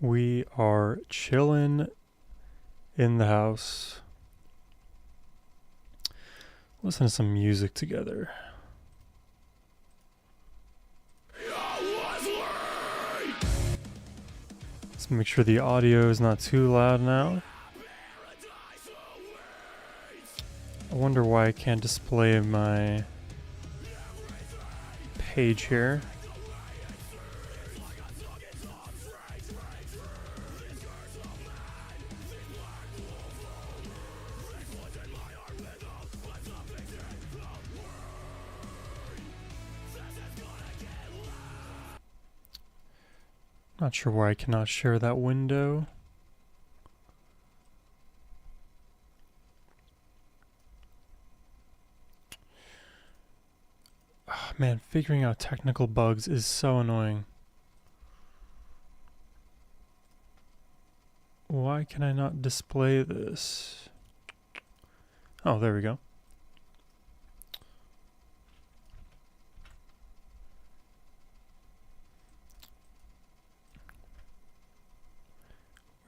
We are chilling in the house. Listen to some music together. Let's make sure the audio is not too loud now. I wonder why I can't display my page here. Not sure why I cannot share that window. Oh, man, figuring out technical bugs is so annoying. Why can I not display this? Oh, there we go.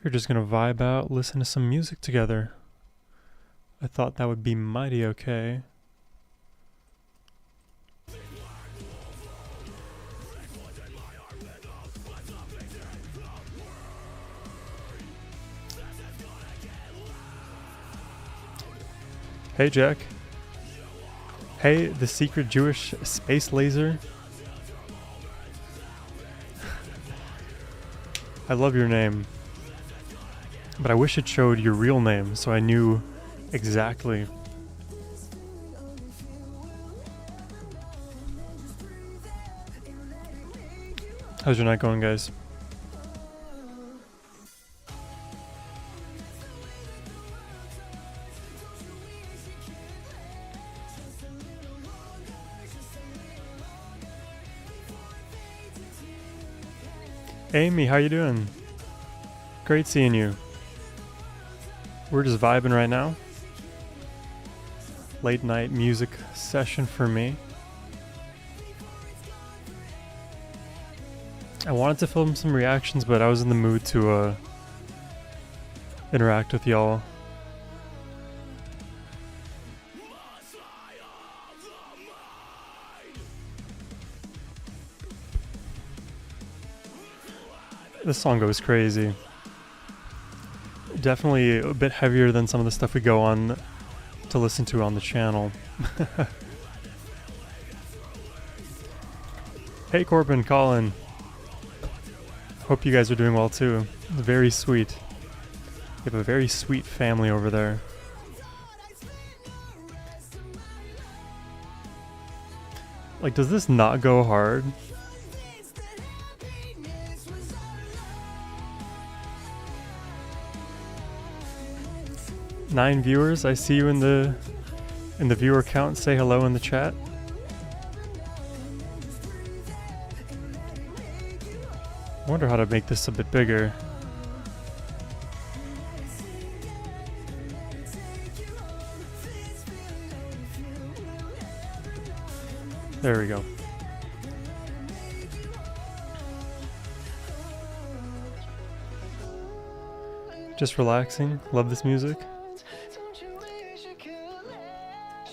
We're just gonna vibe out, listen to some music together. I thought that would be mighty okay. Hey Jack. Hey, the secret Jewish space laser. I love your name. But I wish it showed your real name so I knew exactly. How's your night going, guys? Amy, how you doing? Great seeing you. We're just vibing right now. Late night music session for me. I wanted to film some reactions, but I was in the mood to interact with y'all. This song goes crazy. Definitely a bit heavier than some of the stuff we go on to listen to on the channel. Hey Corbin, Colin. Hope you guys are doing well too. Very sweet. You have a very sweet family over there. Like, does this not go hard? Nine viewers. I see you in the viewer count. Say hello in the chat. I wonder how to make this a bit bigger. There we go. Just relaxing. Love this music.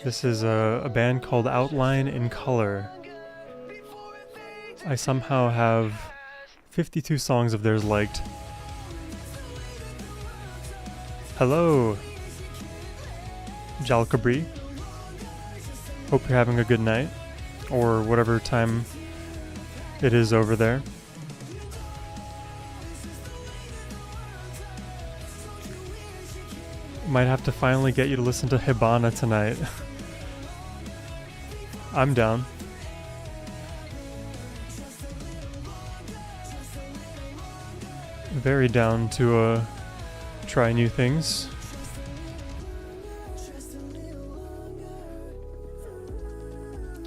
This is a band called Outline in Color. I somehow have 52 songs of theirs liked. Hello, Jalkabri. Hope you're having a good night, or whatever time it is over there. Might have to finally get you to listen to Hibana tonight. I'm down. Very down to try new things.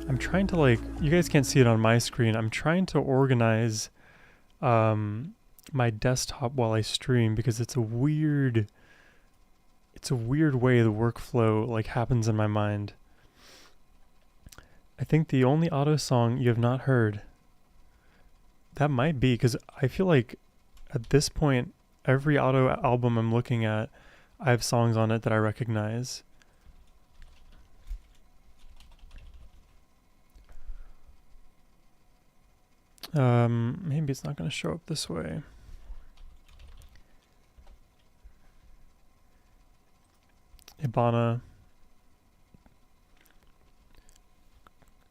I'm trying to, like, you guys can't see it on my screen. I'm trying to organize my desktop while I stream because it's a weird way the workflow like happens in my mind. I think the only auto song you have not heard, that might be because I feel like At this point, every auto album I'm looking at, I have songs on it that I recognize. Maybe it's not going to show up this way. Ibana.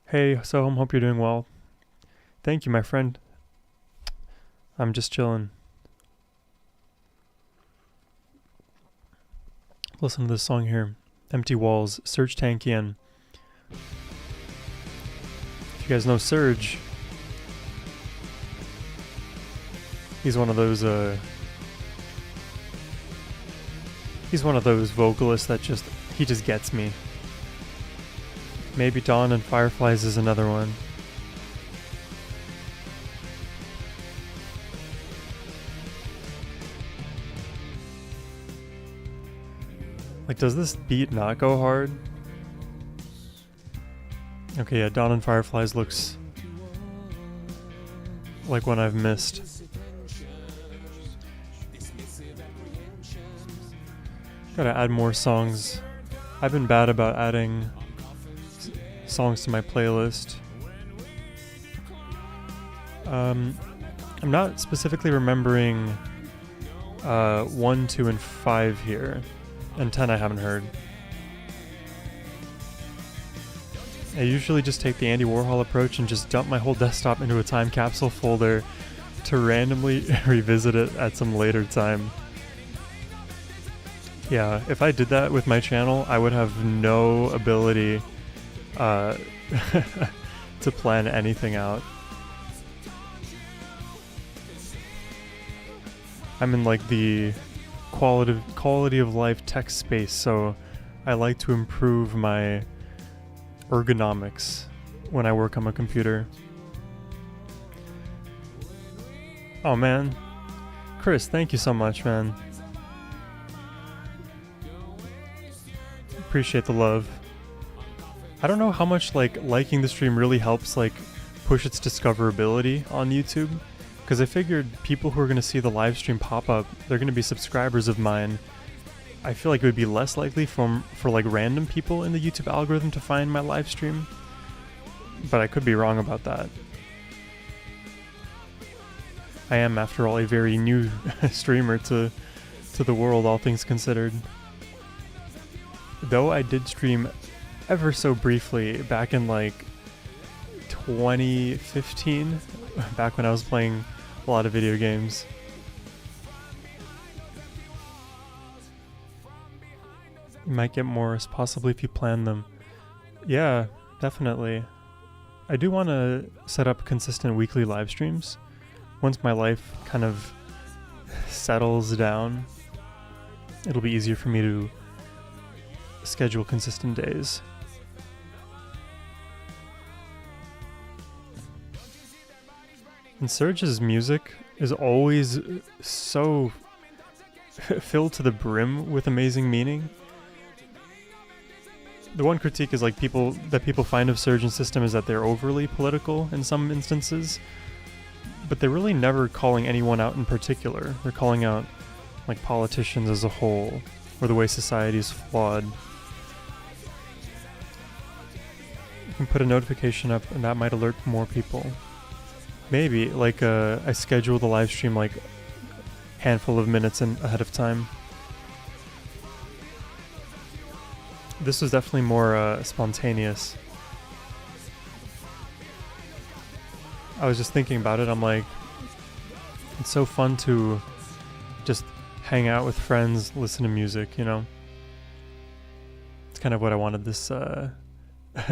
Hey, Sohum, hope you're doing well. Thank you, my friend. I'm just chilling. Listen to this song here. Empty Walls, Serj Tankian. If you guys know Serj, he's one of those vocalists that he just gets me. Maybe Dawn and Fireflies is another one. Like, does this beat not go hard? Okay, yeah, Dawn and Fireflies looks like one I've missed. Gotta add more songs. I've been bad about adding songs to my playlist. I'm not specifically remembering 1, 2, and 5 here. And 10 I haven't heard. I usually just take the Andy Warhol approach and just dump my whole desktop into a time capsule folder to randomly revisit it at some later time. Yeah, if I did that with my channel, I would have no ability to plan anything out. I'm in like the quality of life tech space, so I like to improve my ergonomics when I work on my computer. Oh man, Chris, thank you so much, man. Appreciate the love. I don't know how much liking the stream really helps push its discoverability on YouTube. Because I figured people who are going to see the live stream pop up, they're going to be subscribers of mine. I feel like it would be less likely for random people in the YouTube algorithm to find my live stream. But I could be wrong about that. I am, after all, a very new streamer to the world, all things considered. Though I did stream ever so briefly back in 2015, back when I was playing a lot of video games. You might get more, possibly if you plan them. Yeah, definitely. I do want to set up consistent weekly live streams. Once my life kind of settles down, it'll be easier for me to schedule consistent days. And Serj's music is always so filled to the brim with amazing meaning. The one critique is people find of Serj and System is that they're overly political in some instances, but they're really never calling anyone out in particular. They're calling out politicians as a whole, or the way society is flawed. You can put a notification up and that might alert more people. Maybe, I schedule the live stream handful of minutes ahead of time. This was definitely more spontaneous. I was just thinking about it, I'm like, it's so fun to just hang out with friends, listen to music, you know? It's kind of what I wanted this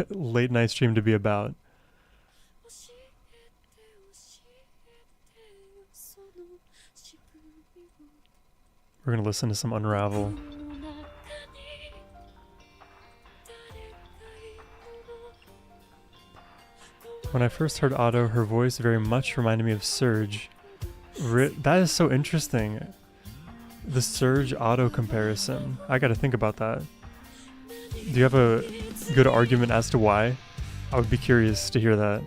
late night stream to be about. We're gonna listen to some Unravel. When I first heard Otto, her voice very much reminded me of Serj. That is so interesting. The Serj Otto comparison. I gotta think about that. Do you have a good argument as to why? I would be curious to hear that.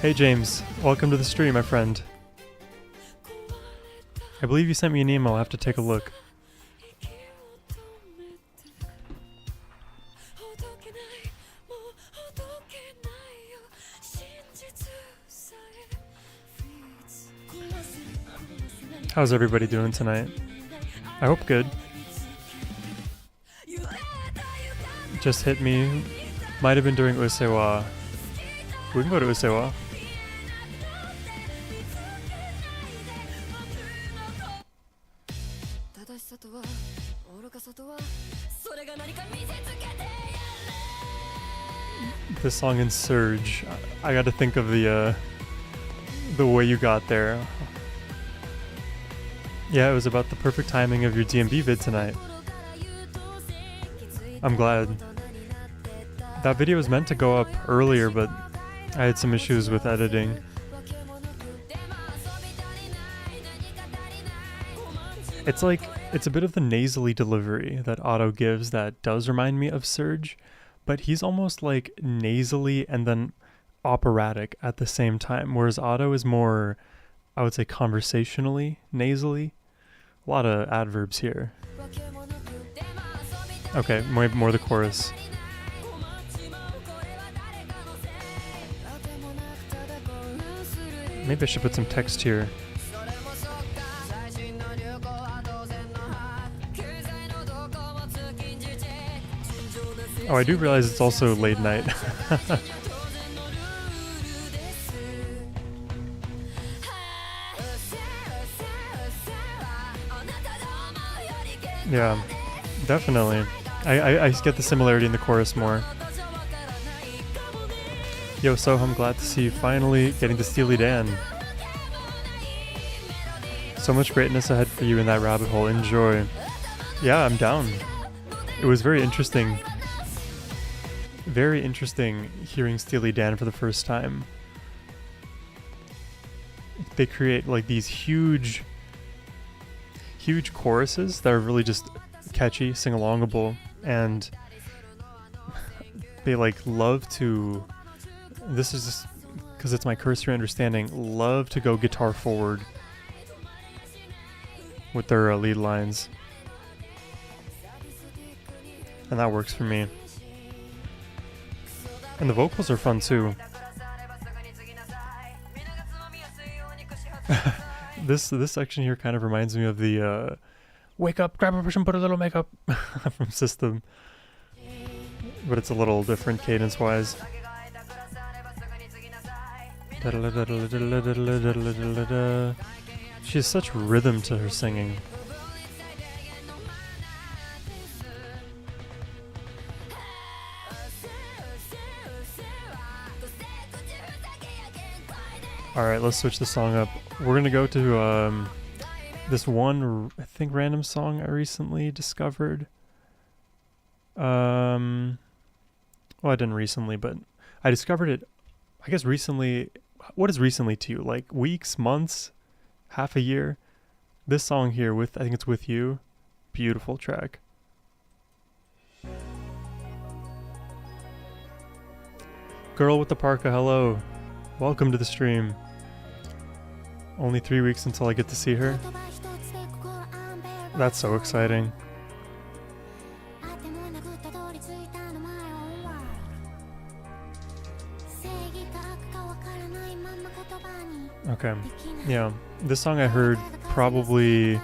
Hey James, welcome to the stream, my friend. I believe you sent me an email. I'll have to take a look. How's everybody doing tonight? I hope good. Just hit me. Might have been during Usewa. We can go to Usewa. This song in Surge. I gotta think of the way you got there. Yeah, it was about the perfect timing of your DMB vid tonight. I'm glad. That video was meant to go up earlier, but I had some issues with editing. It's like, it's a bit of the nasally delivery that Otto gives that does remind me of Surge, but he's almost like nasally and then operatic at the same time, whereas Otto is more, I would say, conversationally nasally. A lot of adverbs here. Okay, more the chorus. Maybe I should put some text here. Oh, I do realize it's also late night. Yeah, definitely. I get the similarity in the chorus more. Yo, Sohum, glad to see you finally getting to Steely Dan. So much greatness ahead for you in that rabbit hole. Enjoy. Yeah, I'm down. It was very interesting. Very interesting hearing Steely Dan for the first time. They create like these huge choruses that are really just catchy, sing-alongable, and they like love to, this is just because it's my cursory understanding, love to go guitar forward with their lead lines. And that works for me. And the vocals are fun too. This section here kind of reminds me of the wake up, grab a brush and put a little makeup from System. But it's a little different cadence wise. She has such rhythm to her singing. Alright, let's switch the song up. We're gonna go to this one, I think, random song I recently discovered. Well, I didn't recently, but I discovered it, I guess recently. What is recently to you? Like weeks, months, half a year? This song here, I think it's With You. Beautiful track. Girl with the parka, hello. Welcome to the stream. Only 3 weeks until I get to see her. That's so exciting. Okay, yeah. This song I heard probably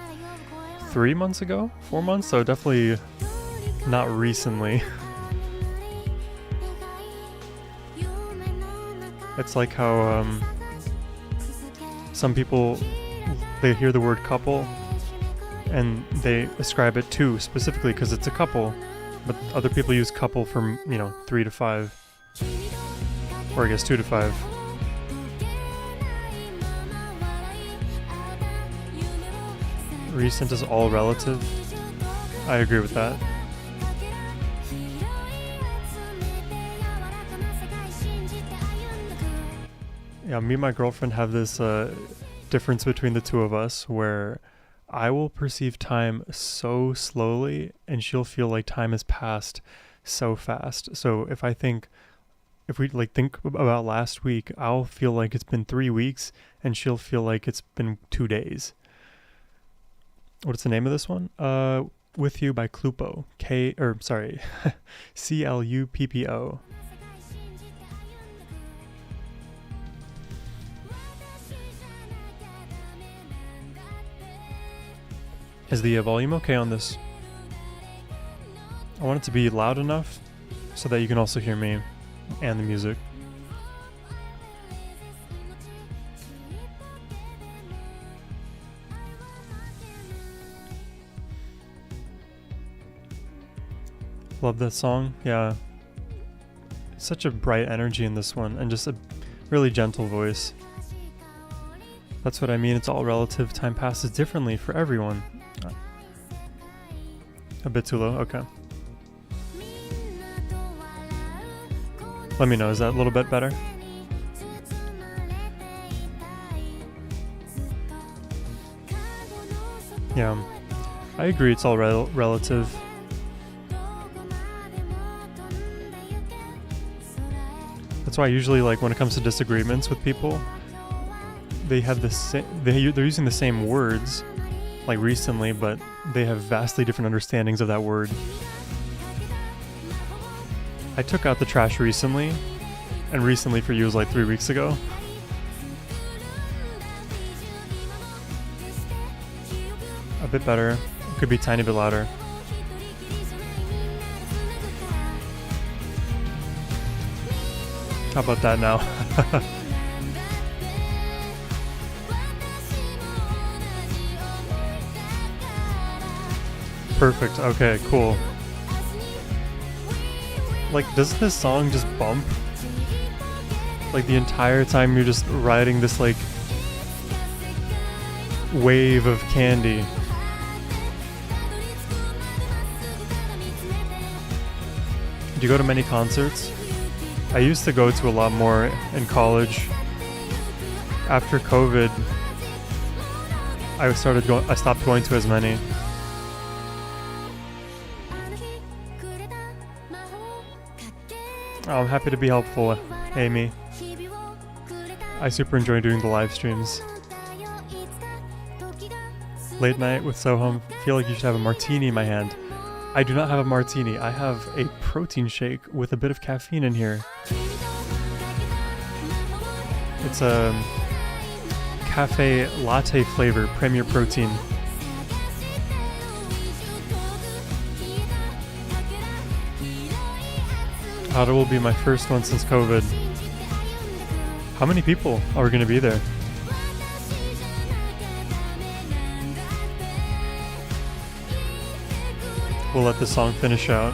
3 months ago, 4 months, so definitely not recently. It's like how some people, they hear the word couple and they ascribe it to specifically because it's a couple, but other people use couple from, 3 to 5, or I guess 2 to 5. Recent is all relative. I agree with that. Yeah, me and my girlfriend have this difference between the two of us where I will perceive time so slowly and she'll feel like time has passed so fast. So if I think if we like think about last week, I'll feel like it's been 3 weeks and she'll feel like it's been 2 days. What's the name of this one? With You by Clupo. Cluppo. Is the volume okay on this? I want it to be loud enough so that you can also hear me and the music. Love that song. Yeah. Such a bright energy in this one and just a really gentle voice. That's what I mean. It's all relative. Time passes differently for everyone. A bit too low? Okay. Let me know. Is that a little bit better? Yeah. I agree. It's all relative. That's why I usually, like, when it comes to disagreements with people, they have they're using the same words, like recently, but they have vastly different understandings of that word. I took out the trash recently, and recently for you was like 3 weeks ago. A bit better. It could be a tiny bit louder. How about that now? Perfect. Okay, cool. Like, does this song just bump? Like, the entire time you're just riding this, like, wave of candy. Do you go to many concerts? I used to go to a lot more in college. After COVID, I stopped going to as many. Oh, I'm happy to be helpful, Amy. I super enjoy doing the live streams. Late night with Sohum. Feel like you should have a martini in my hand. I do not have a martini. I have a protein shake with a bit of caffeine in here. It's a cafe latte flavor, Premier Protein. It will be my first one since COVID. How many people are going to be there? We'll let the song finish out.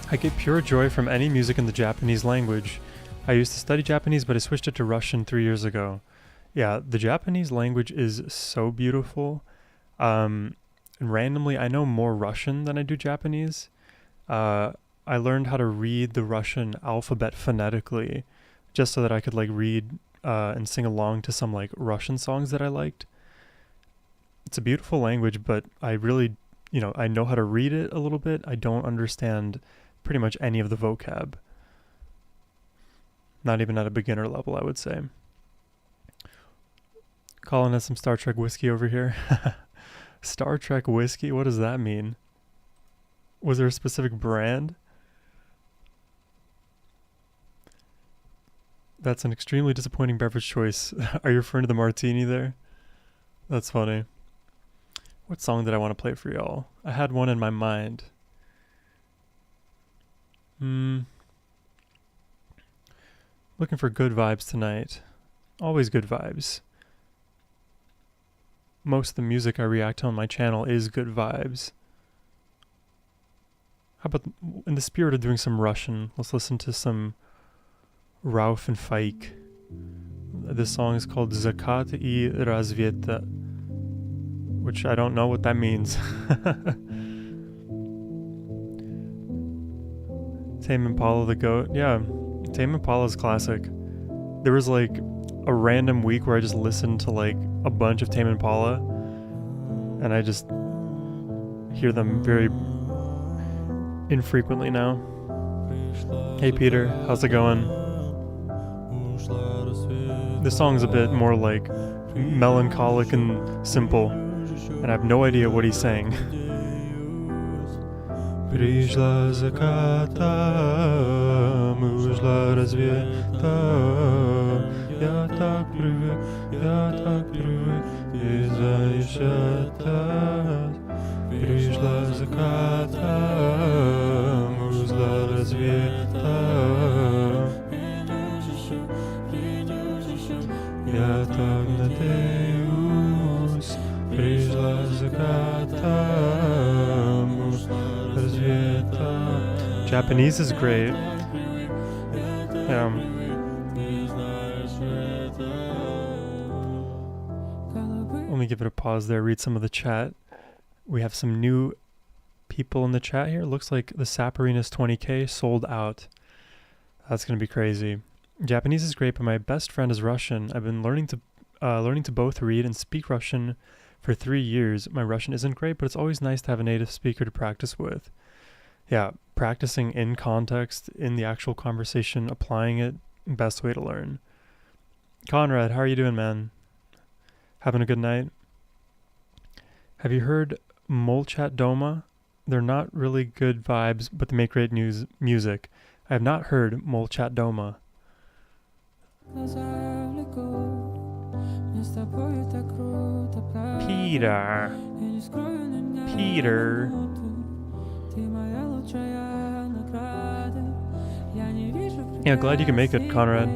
I get pure joy from any music in the Japanese language. I used to study Japanese, but I switched it to Russian 3 years ago. Yeah, the Japanese language is so beautiful. And randomly, I know more Russian than I do Japanese. I learned how to read the Russian alphabet phonetically, just so that I could like read and sing along to some like Russian songs that I liked. It's a beautiful language, but I really, I know how to read it a little bit. I don't understand pretty much any of the vocab. Not even at a beginner level, I would say. Colin has some Star Trek whiskey over here. Star Trek whiskey? What does that mean? Was there a specific brand? That's an extremely disappointing beverage choice. Are you referring to the martini there? That's funny. What song did I want to play for y'all? I had one in my mind. Looking for good vibes tonight. Always good vibes. Most of the music I react to on my channel is good vibes. How about, in the spirit of doing some Russian, let's listen to some Rauf and Faik. This song is called Zakat I Razvieta, which I don't know what that means. Tame Impala the GOAT. Yeah, Tame Impala's classic. There was like a random week where I just listened to like a bunch of Tame Impala, and I just hear them very infrequently now. Hey Peter, how's it going? This song's a bit more like melancholic and simple, and I have no idea what he's saying. Пришла заката, мы ушла рассвета. Я так привык, и знаешь это. Пришла заката, мы ушла рассвета. Я так надеюсь, пришла заката, мы ушла рассвета. Japanese is great. Yeah. Let me give it a pause there, read some of the chat. We have some new people in the chat here. It looks like the Sapparinas 20K sold out. That's going to be crazy. Japanese is great, but my best friend is Russian. I've been learning to both read and speak Russian for 3 years. My Russian isn't great, but it's always nice to have a native speaker to practice with. Yeah, practicing in context, in the actual conversation, applying it, best way to learn. Conrad, how are you doing, man? Having a good night? Have you heard Molchat Doma? They're not really good vibes, but they make great music. I have not heard Molchat Doma. Peter. Yeah, glad you can make it, Conrad.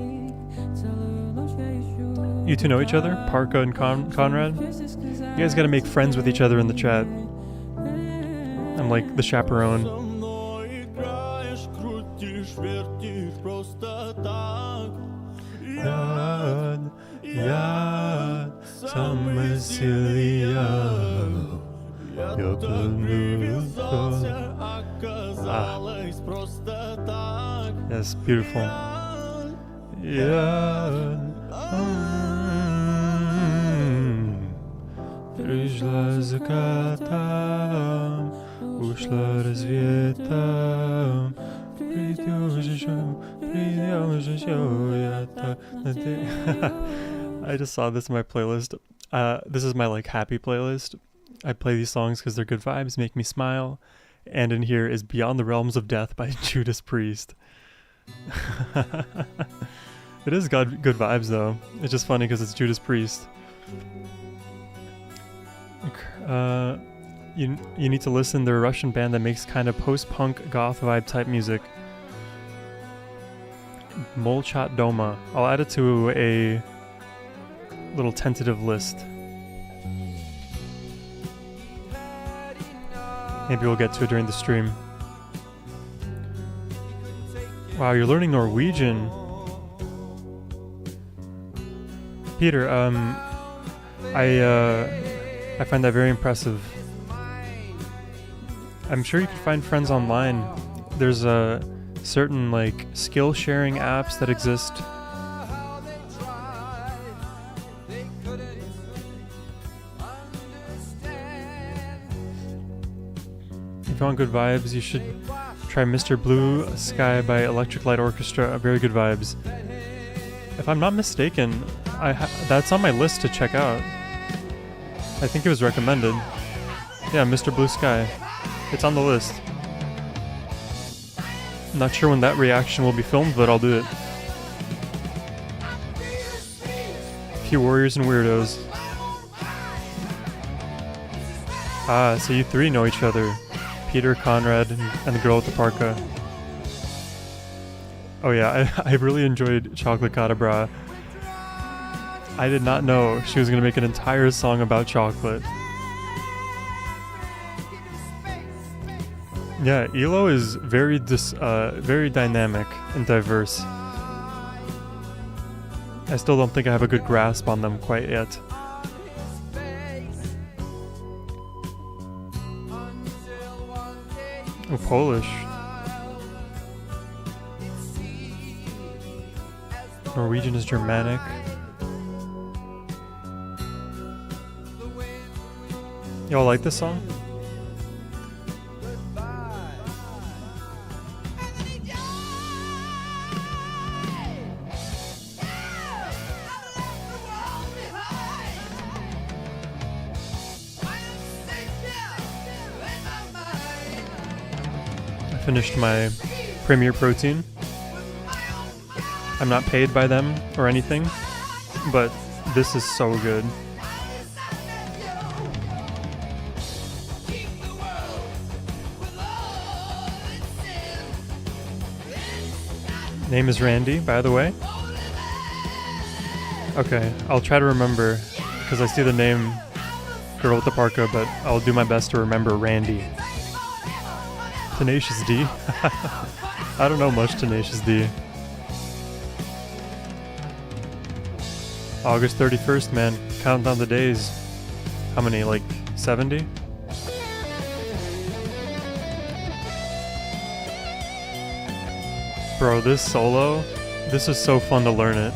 You two know each other? Parka and Conrad? You guys gotta make friends with each other in the chat. I'm like the chaperone. Yes, beautiful. Пришла заката, ушла рассветом. Придёшь еще, я так надеюсь. I just saw this in my playlist. This is my like happy playlist. I play these songs because they're good vibes, make me smile. And in here is Beyond the Realms of Death by Judas Priest. It is good vibes though. It's just funny because it's Judas Priest. You need to listen. They're a Russian band that makes kind of post-punk goth vibe type music. Molchat Doma. I'll add it to a little tentative list. Maybe we'll get to it during the stream. Wow, you're learning Norwegian. Peter, I find that very impressive. I'm sure you can find friends online. There's certain like skill sharing apps that exist. If you want good vibes, you should try Mr. Blue Sky by Electric Light Orchestra. Very good vibes. If I'm not mistaken, that's on my list to check out. I think it was recommended. Yeah, Mr. Blue Sky. It's on the list. Not sure when that reaction will be filmed, but I'll do it. Few warriors and weirdos. Ah, so you three know each other. Peter, Conrad, and the girl with the parka. Oh yeah, I really enjoyed Chocolate Cadabra. I did not know she was going to make an entire song about chocolate. Yeah, ELO is very dynamic and diverse. I still don't think I have a good grasp on them quite yet. Oh, Polish. Norwegian is Germanic. Y'all like this song? I finished my Premier Protein. I'm not paid by them or anything, but this is so good. Name is Randy, by the way. Okay, I'll try to remember, because I see the name Girl with the Parka, but I'll do my best to remember Randy. Tenacious D? I don't know much Tenacious D. August 31st, man. Count down the days. How many, like 70? Bro, this solo, this is so fun to learn it.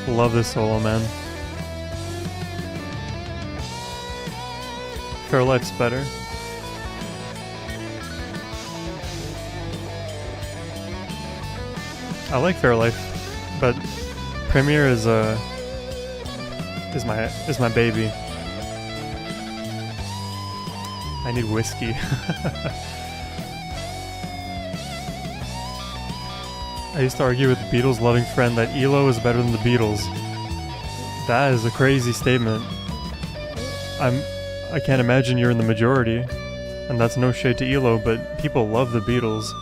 Love this solo, man. Fairlife's better. I like Fairlife, but Premiere is my baby. I need whiskey. I used to argue with the Beatles loving friend that ELO is better than the Beatles. That is a crazy statement. I can't imagine you're in the majority, and that's no shade to ELO, but people love the Beatles.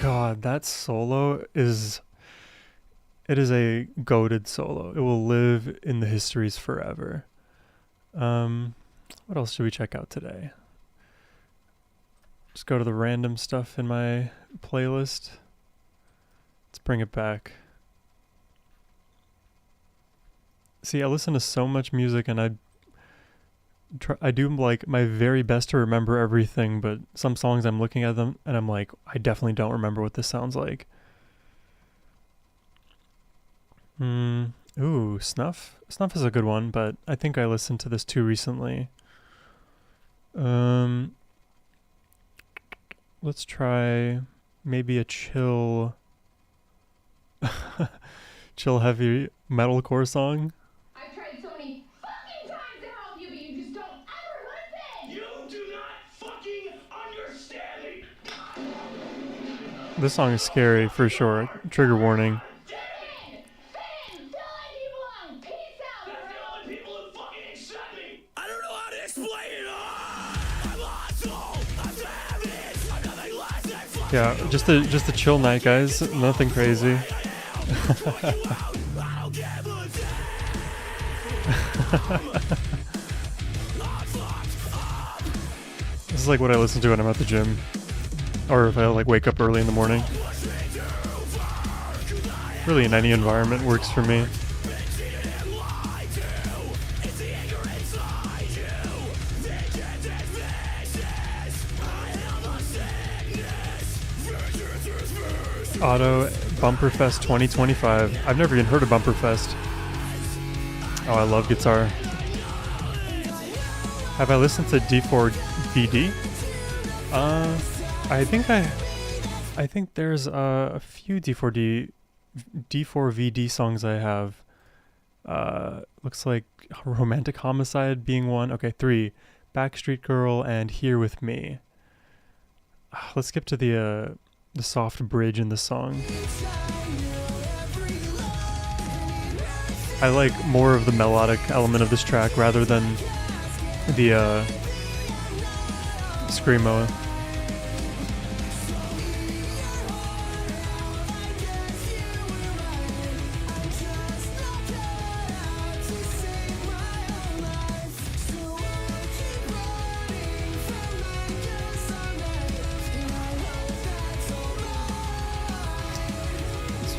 God, that solo is a goated solo. It will live in the histories forever. What else should we check out today? Just go to the random stuff in my playlist. Let's bring it back. See, I listen to so much music and I do like my very best to remember everything, but some songs I'm looking at them and I'm like, I definitely don't remember what this sounds like. Ooh, Snuff. Snuff is a good one, but I think I listened to this too recently. Let's try maybe a chill heavy metalcore song. I've tried so many fucking times to help you, but you just don't ever listen! You do not fucking understand me! This song is scary for sure. Trigger warning. Finn! Finn! Tell my people I'm peace out, That's the bro! only people who fucking accept me! I don't know how to explain it! I'm awesome! I'm savage! I'm nothing less than fucking Yeah, just a chill night, guys. Nothing crazy. This is like what I listen to when I'm at the gym, or if I like wake up early in the morning. Really, in any environment works for me. Auto Bumperfest 2025. I've never even heard of Bumperfest. Oh, I love guitar. Have I listened to D4VD? I think there's a few D4VD songs I have. Looks like Romantic Homicide being one. Okay, 3. Backstreet Girl and Here With Me. Let's skip to the soft bridge in the song. I like more of the melodic element of this track rather than the screamo.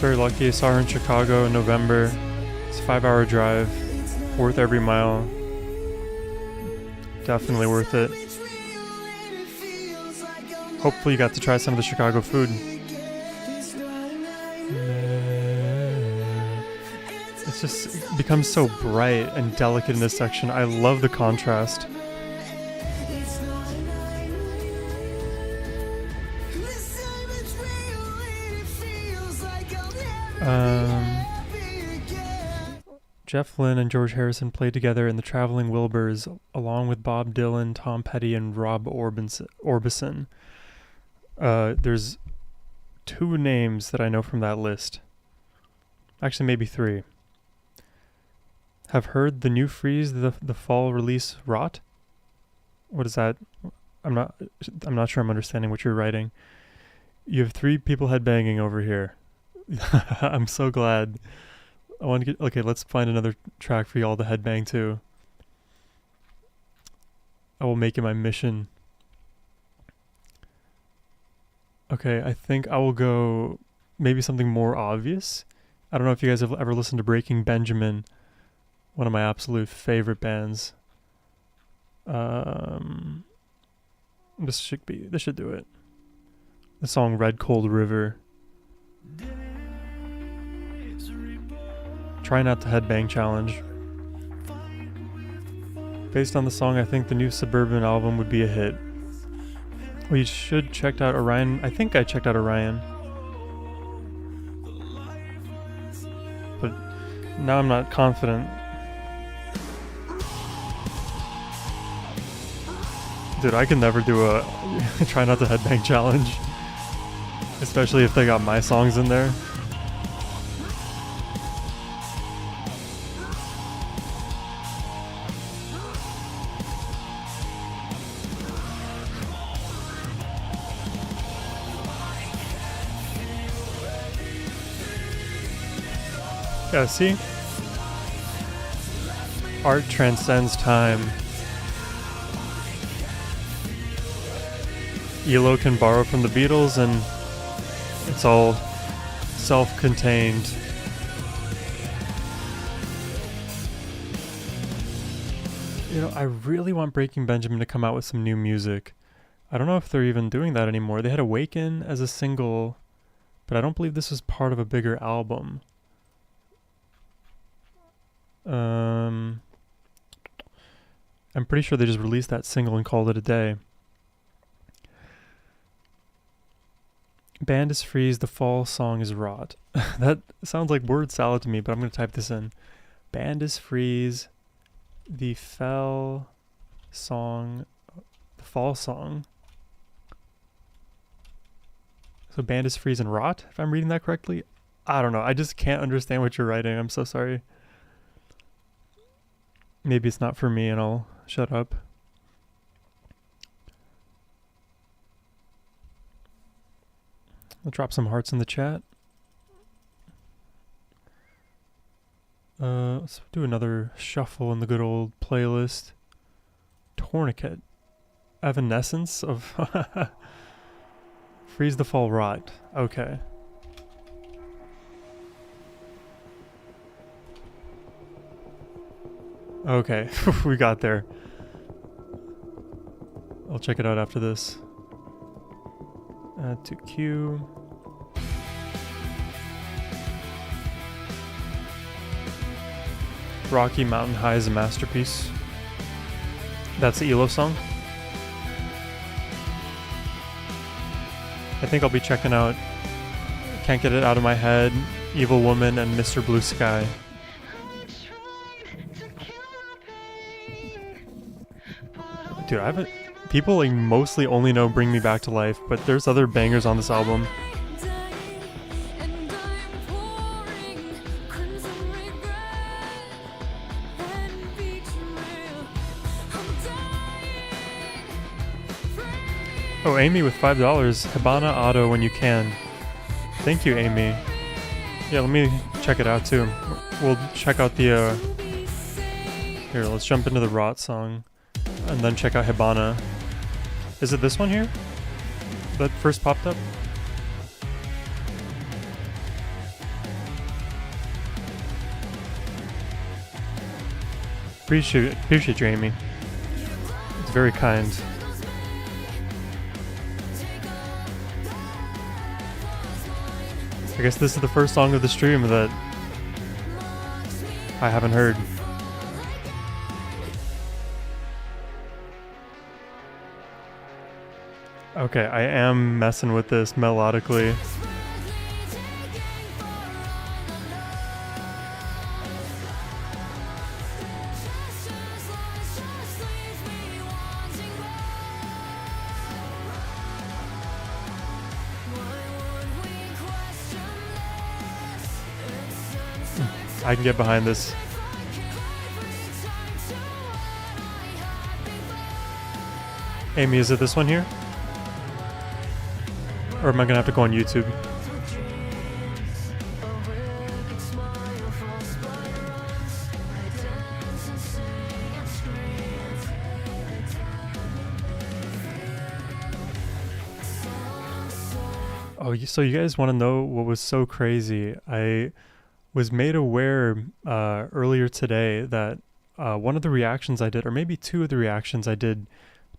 Very lucky. I saw her in Chicago in November. It's a 5-hour drive. Worth every mile. Definitely worth it. Hopefully you got to try some of the Chicago food. It's just, it becomes so bright and delicate in this section. I love the contrast. Jeff Lynne and George Harrison played together in the Traveling Wilburys, along with Bob Dylan, Tom Petty, and Rob Orbison. There's 2 names that I know from that list. Actually, maybe 3. Have heard the new Freeze, the fall release Rot? What is that? I'm not sure I'm understanding what you're writing. You have 3 people headbanging over here. I'm so glad. I want to get, okay, let's find another track for y'all to headbang to. I will make it my mission. Okay, I think I will go maybe something more obvious. I don't know if you guys have ever listened to Breaking Benjamin, one of my absolute favorite bands. This should do it. The song Red Cold River. Try Not to Headbang challenge. Based on the song, I think the new Suburban album would be a hit. Well, you should check out Orion. I think I checked out Orion. But now I'm not confident. Dude, I can never do a Try Not to Headbang challenge. Especially if they got my songs in there. Yeah, see? Art transcends time. ELO can borrow from the Beatles and it's all self-contained. You know, I really want Breaking Benjamin to come out with some new music. I don't know if they're even doing that anymore. They had Awaken as a single, but I don't believe this was part of a bigger album. I'm pretty sure they just released that single and called it a day. Band is Freeze, the fall song is Rot. That sounds like word salad to me, but I'm going to type this in. Band is Freeze, the fall song. So Band is Freeze and Rot, if I'm reading that correctly? I don't know. I just can't understand what you're writing. I'm so sorry. Maybe it's not for me and I'll shut up. I'll drop some hearts in the chat. Let's do another shuffle in the good old playlist. Tourniquet. Evanescence of Freeze the Fall Rot. Okay. Okay, we got there. I'll check it out after this. Add to queue. Rocky Mountain High is a masterpiece. That's the ELO song. I think I'll be checking out Can't Get It Out of My Head, Evil Woman, and Mr. Blue Sky. Dude, I haven't... People like mostly only know Bring Me Back to Life, but there's other bangers on this album. Oh, Amy with $5. Hibana Auto when you can. Thank you, Amy. Yeah, let me check it out too. We'll check out the here, let's jump into the Rot song and then check out Hibana. Is it this one here that first popped up? Appreciate you, Amy. It's very kind. I guess this is the first song of the stream that I haven't heard. Okay, I am messing with this melodically. I can get behind this. Amy, is it this one here? Or am I gonna have to go on YouTube? Oh, so you guys want to know what was so crazy? I was made aware earlier today that one of the reactions I did, or maybe two of the reactions I did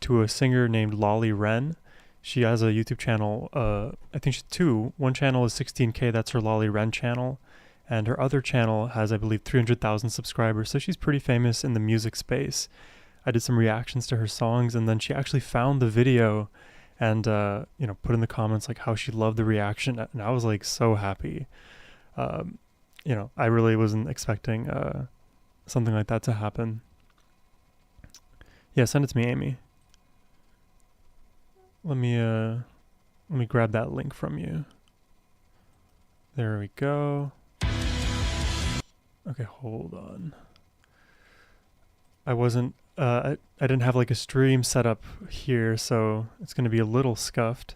to a singer named Lolly Wren. She has a YouTube channel, I think she's two. One channel is 16K, that's her Lolly Wren channel. And her other channel has, I believe, 300,000 subscribers. So she's pretty famous in the music space. I did some reactions to her songs, and then she actually found the video and, you know, put in the comments like how she loved the reaction. And I was like so happy. You know, I really wasn't expecting something like that to happen. Yeah, send it to me, Amy. Let me grab that link from you. There we go. Okay, hold on. I wasn't I didn't have like a stream set up here, so it's gonna be a little scuffed.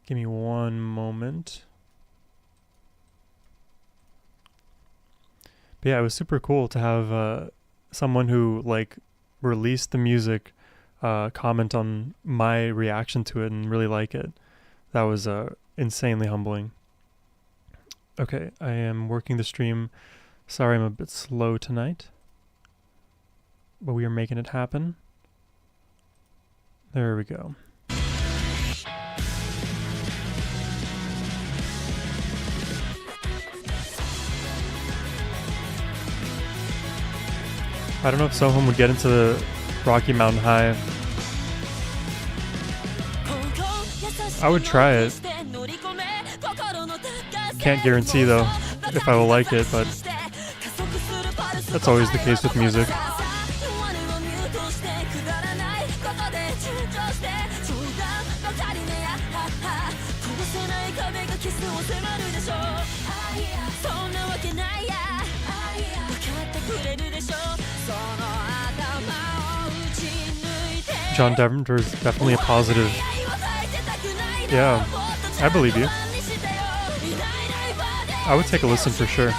Give me one moment. But yeah, it was super cool to have someone who like released the music comment on my reaction to it and really like it. That was insanely humbling. Okay, I am working the stream. Sorry I'm a bit slow tonight, but we are making it happen. There we go. I don't know if Sohum would get into the Rocky Mountain High. I would try it. Can't guarantee though if I will like it, but that's always the case with music. John Denver is definitely a positive. Yeah, I believe you. I would take a listen for sure.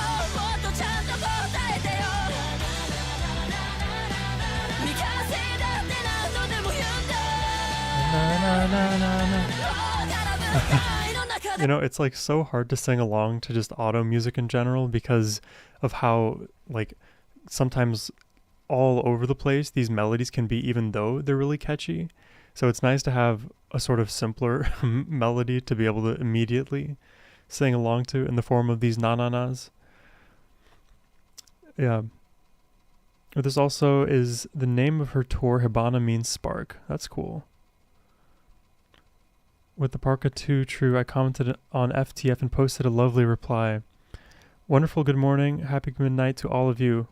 You know, it's like so hard to sing along to just auto music in general because of how like sometimes all over the place these melodies can be, even though they're really catchy. So it's nice to have a sort of simpler melody to be able to immediately sing along to in the form of these na-na-nas. Yeah. This also is the name of her tour. Hibana means spark. That's cool. With the Parka 2 true, I commented on FTF and posted a lovely reply. Wonderful good morning. Happy midnight to all of you.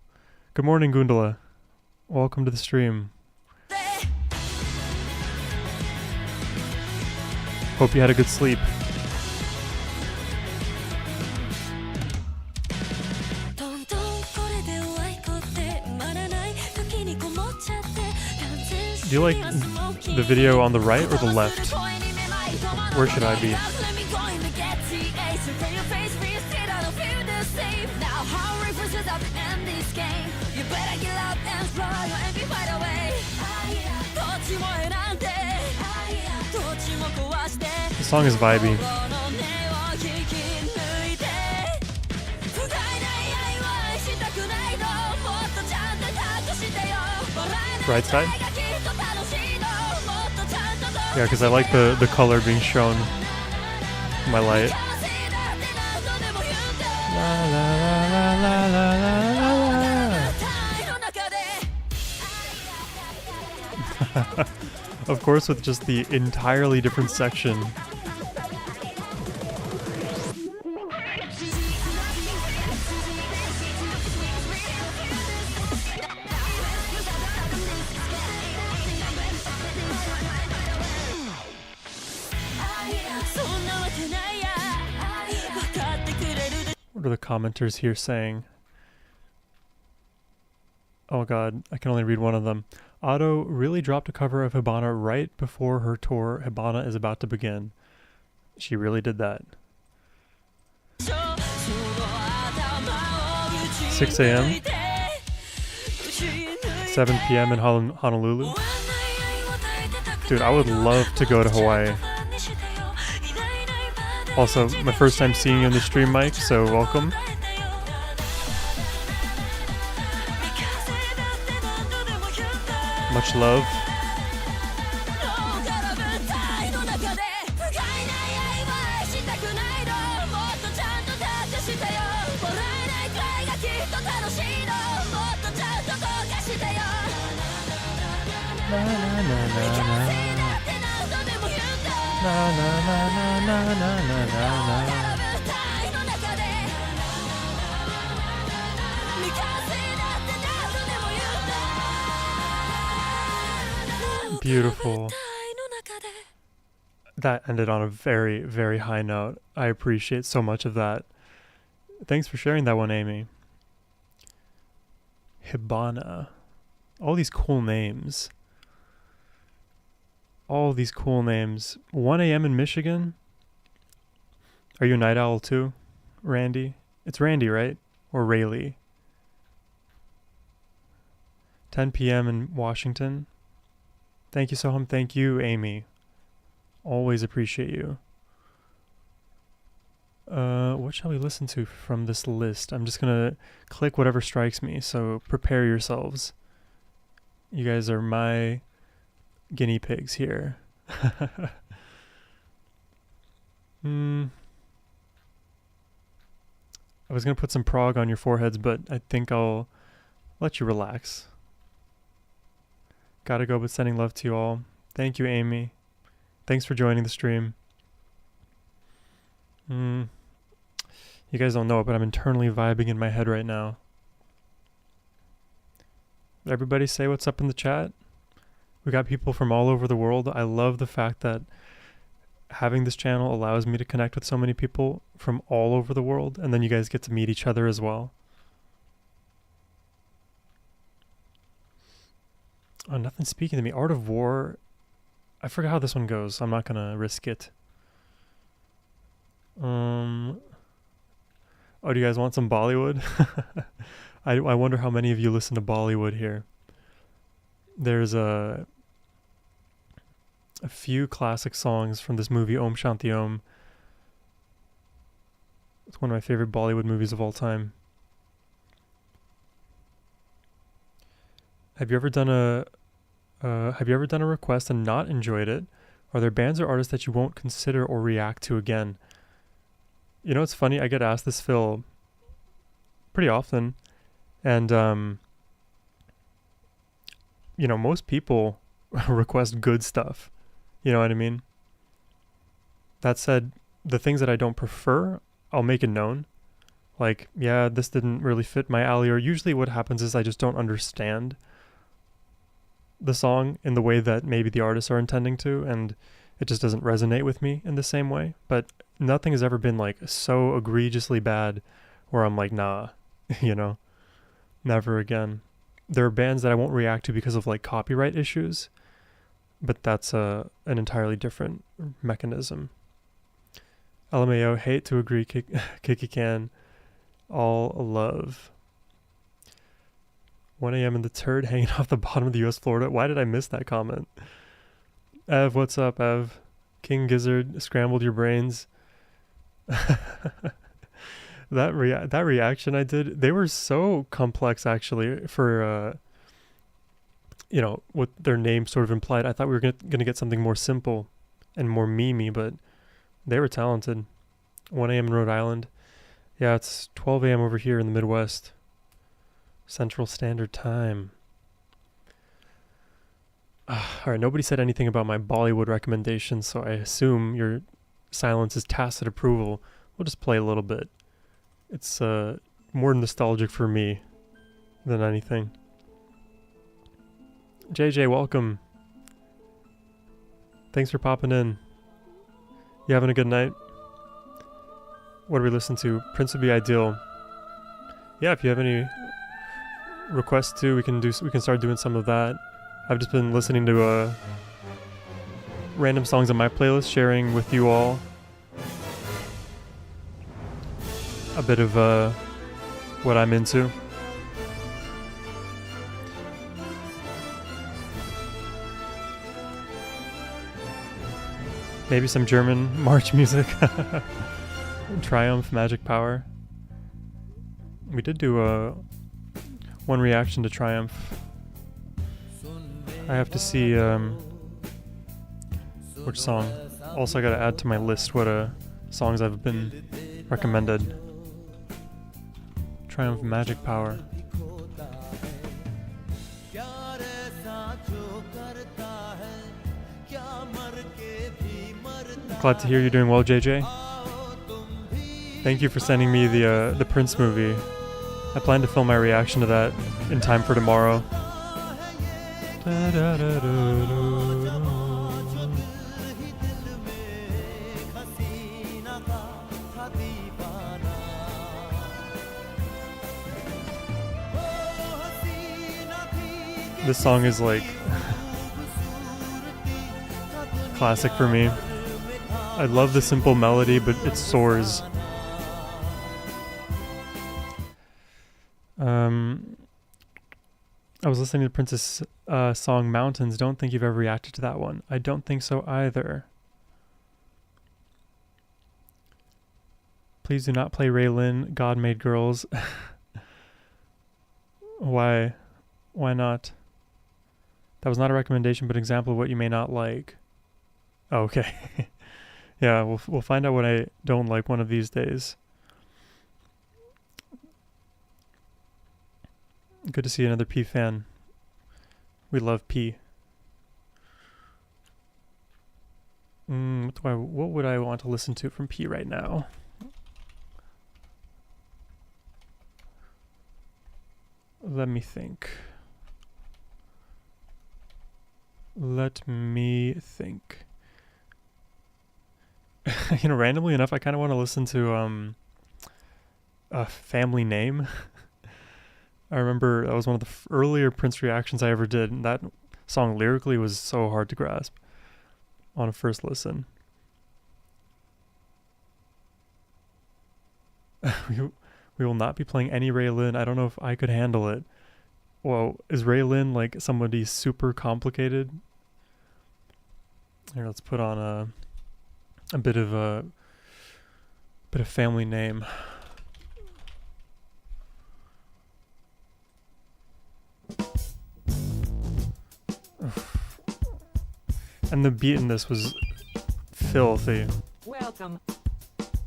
Good morning, Gundala. Welcome to the stream. Hope you had a good sleep. Do you like The video on the right or the left? Where should I be? The song is vibey. Right side? Yeah, because I like the color being shown in my light. La, la, la, la, la, la, la. Of course, with just the entirely different section. What are the commenters here saying? Oh god, I can only read one of them. Otto really dropped a cover of Hibana right before her tour Hibana is about to begin. She really did that. 6 a.m. 7 p.m. in Honolulu. Dude, I would love to go to Hawaii. Also, my first time seeing you on the stream, Mike, so welcome. Much love. Na, na, na, na, na. Na, na, na, na, na, na, na, na. Beautiful. That ended on a very, very high note. I appreciate so much of that. Thanks for sharing that one, Amy. Hibana. All these cool names. All these cool names. 1 a.m. in Michigan? Are you a night owl too, Randy? It's Randy, right? Or Rayleigh? 10 p.m. in Washington? Thank you, Sohum. Thank you, Amy. Always appreciate you. What shall we listen to from this list? I'm just gonna click whatever strikes me, so prepare yourselves. You guys are my guinea pigs here. I was gonna put some prog on your foreheads, but I think I'll let you relax. Gotta go, but sending love to you all. Thank you, Amy. Thanks for joining the stream. You guys don't know it, but I'm internally vibing in my head right now. Everybody say what's up in the chat. We got people from all over the world. I love the fact that having this channel allows me to connect with so many people from all over the world, and then you guys get to meet each other as well. Oh, nothing speaking to me. Art of War. I forgot how this one goes, so I'm not gonna risk it. Oh, do you guys want some Bollywood? I wonder how many of you listen to Bollywood here. There's a few classic songs from this movie, Om Shanti Om. It's one of my favorite Bollywood movies of all time. Have you ever done a request and not enjoyed it? Are there bands or artists that you won't consider or react to again? You know, it's funny, I get asked this, Phil, pretty often. And, you know, most people request good stuff. You know what I mean? That said, the things that I don't prefer, I'll make it known. Like, yeah, this didn't really fit my alley. Or usually what happens is I just don't understand the song in the way that maybe the artists are intending to, and it just doesn't resonate with me in the same way. But nothing has ever been like so egregiously bad where I'm like, nah, you know, never again. There are bands that I won't react to because of like copyright issues. but that's an entirely different mechanism. LMAO, hate to agree, Kiki can. All love. 1 a.m. in the turd hanging off the bottom of the U.S. Florida. Why did I miss that comment? Ev, what's up, Ev? King Gizzard, scrambled your brains. that reaction I did, they were so complex actually for what their name sort of implied. I thought we were gonna get something more simple and more memey, but they were talented. 1 a.m. in Rhode Island. Yeah, it's 12 a.m. over here in the Midwest. Central Standard Time. Alright, nobody said anything about my Bollywood recommendations, so I assume your silence is tacit approval. We'll just play a little bit. It's more nostalgic for me than anything. JJ, welcome. Thanks for popping in. You having a good night? What do we listen to? Prince would be ideal. Yeah, if you have any requests too, we can start doing some of that. I've just been listening to random songs on my playlist, sharing with you all a bit of what I'm into. Maybe some German march music. Triumph, Magic Power. We did do one reaction to Triumph. I have to see which song. Also, I gotta add to my list what songs I've been recommended. Triumph, Magic Power. Glad to hear you're doing well, JJ. Thank you for sending me the Prince movie. I plan to film my reaction to that in time for tomorrow. This song is like classic for me. I love the simple melody, but it soars. I was listening to Prince's song Mountains. Don't think you've ever reacted to that one. I don't think so either. Please do not play Raylin, God Made Girls. Why? Why not? That was not a recommendation, but an example of what you may not like. Oh, okay. Yeah, we'll find out what I don't like one of these days. Good to see another P fan. We love P. What would I want to listen to from P right now? Let me think. Randomly enough, I kind of want to listen to a Family Name. I remember that was one of the earlier Prince reactions I ever did, and that song lyrically was so hard to grasp on a first listen. We will not be playing any Raylin. I don't know if I could handle it. Whoa, is Raylin like somebody super complicated? Here, let's put on a bit of Family Name. And the beat in this was filthy. Welcome.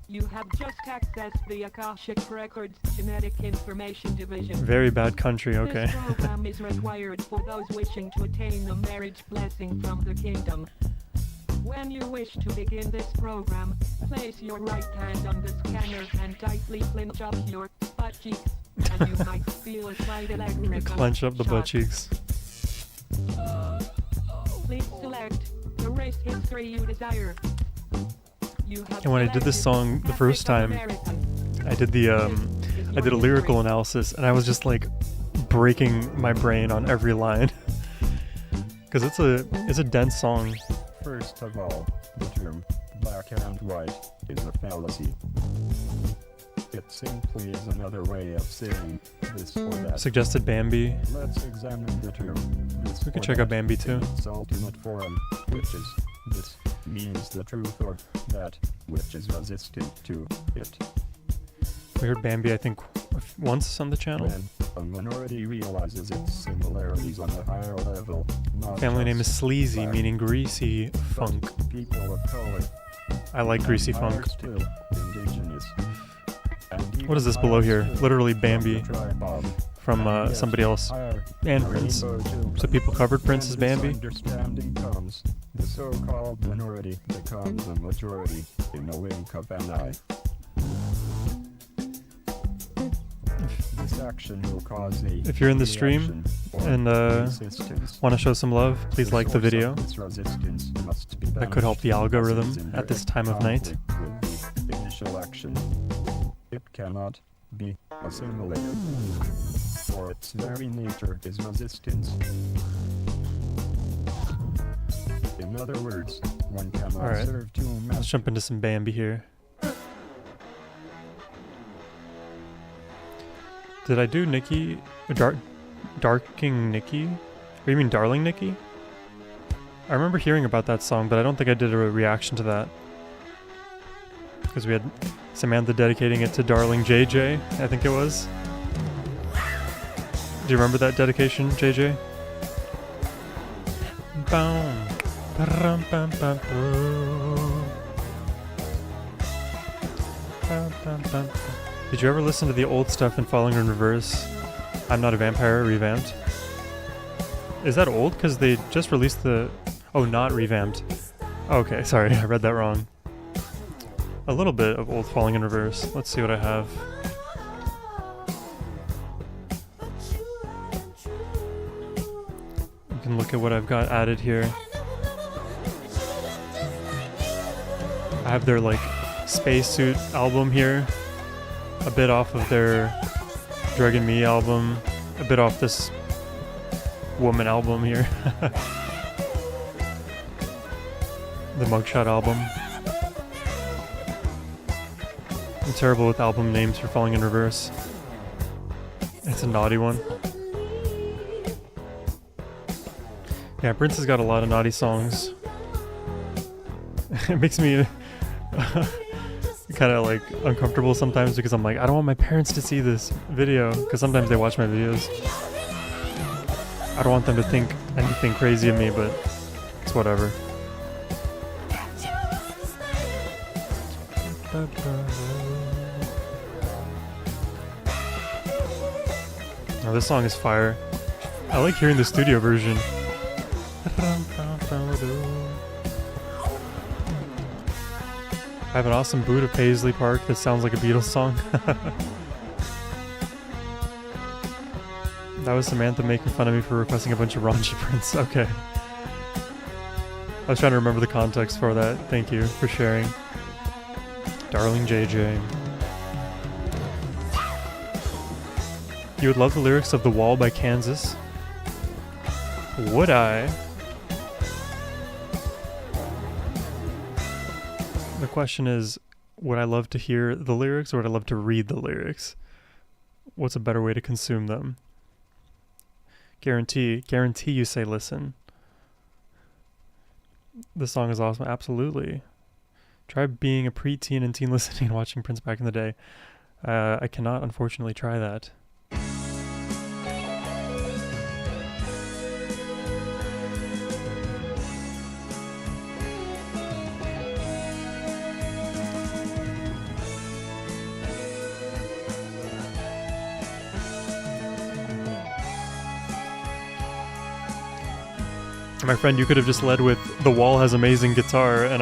You have just accessed the Acoustic Records Genetic Information Division. Very bad country, okay. This program is required for those wishing to attain the marriage blessing from the kingdom. When you wish to begin this program, place your right hand on the scanner and tightly clench up your butt cheeks, and you might feel a slight electrical Clench up the butt shock. cheeks. Please select the race history you desire. And when I did this song the first time, I did I did a lyrical analysis, and I was just like breaking my brain on every line because it's a dense song. First of all, the term black and white is a fallacy. It simply is another way of saying this or that. Suggested Bambi. Let's examine the term this We could or check out that Bambi too. in its ultimate form, which is this means the truth or that which is resistant to it. We heard Bambi, I think, once on the channel. When a minority realizes its similarities on a higher level, not Family name is just Sleazy, black, meaning greasy but funk. people of color. I like greasy and funk. are still indigenous. And What is this even below higher here? still Literally from Bambi the tribe of, from yes, somebody else. higher And Prince. rainbow children. So people covered Prince as When this Bambi? understanding comes, the so-called minority becomes a majority in a wink of an eye. This action will cause a If you're in the stream reaction or and resistance. want to show some love, please like the source of video. this resistance must be That could help the banished because algorithm it is in at this direct time of night. conflict with the initial action. It cannot be assimilated, for its very nature is resistance. In other words, one cannot Alright. serve two Let's masters. jump into some Bambi here. Did I do Nikki? Darking Nikki? Or you mean Darling Nikki? I remember hearing about that song, but I don't think I did a reaction to that. Because we had Samantha dedicating it to Darling JJ, I think it was. Do you remember that dedication, JJ? Boom. Ba-rum, bum, bum, boom. Bum, bum, bum. Did you ever listen to the old stuff in Falling in Reverse? I'm Not a Vampire revamped. Is that old? Because they just released the... Oh, not revamped. Okay, sorry, I read that wrong. A little bit of old Falling in Reverse. Let's see what I have. You can look at what I've got added here. I have their like Spacesuit album here. A bit off of their Drug and Me album. A bit off this Woman album here. The Mugshot album. I'm terrible with album names for Falling in Reverse. It's a naughty one. Yeah, Prince has got a lot of naughty songs. It makes me kind of like uncomfortable sometimes because I'm like, I don't want my parents to see this video because sometimes they watch my videos. I don't want them to think anything crazy of me, but it's whatever. Oh, this song is fire. I like hearing the studio version. I have an awesome boot of Paisley Park that sounds like a Beatles song. That was Samantha making fun of me for requesting a bunch of raunchy Prince. Okay. I was trying to remember the context for that. Thank you for sharing. Darling JJ. You would love the lyrics of The Wall by Kansas? Would I? The question is, would I love to hear the lyrics or would I love to read the lyrics? What's a better way to consume them? Guarantee you say listen. The song is awesome, absolutely. Try being a preteen and teen listening and watching Prince back in the day. I cannot unfortunately try that. My friend, you could have just led with The Wall has amazing guitar, and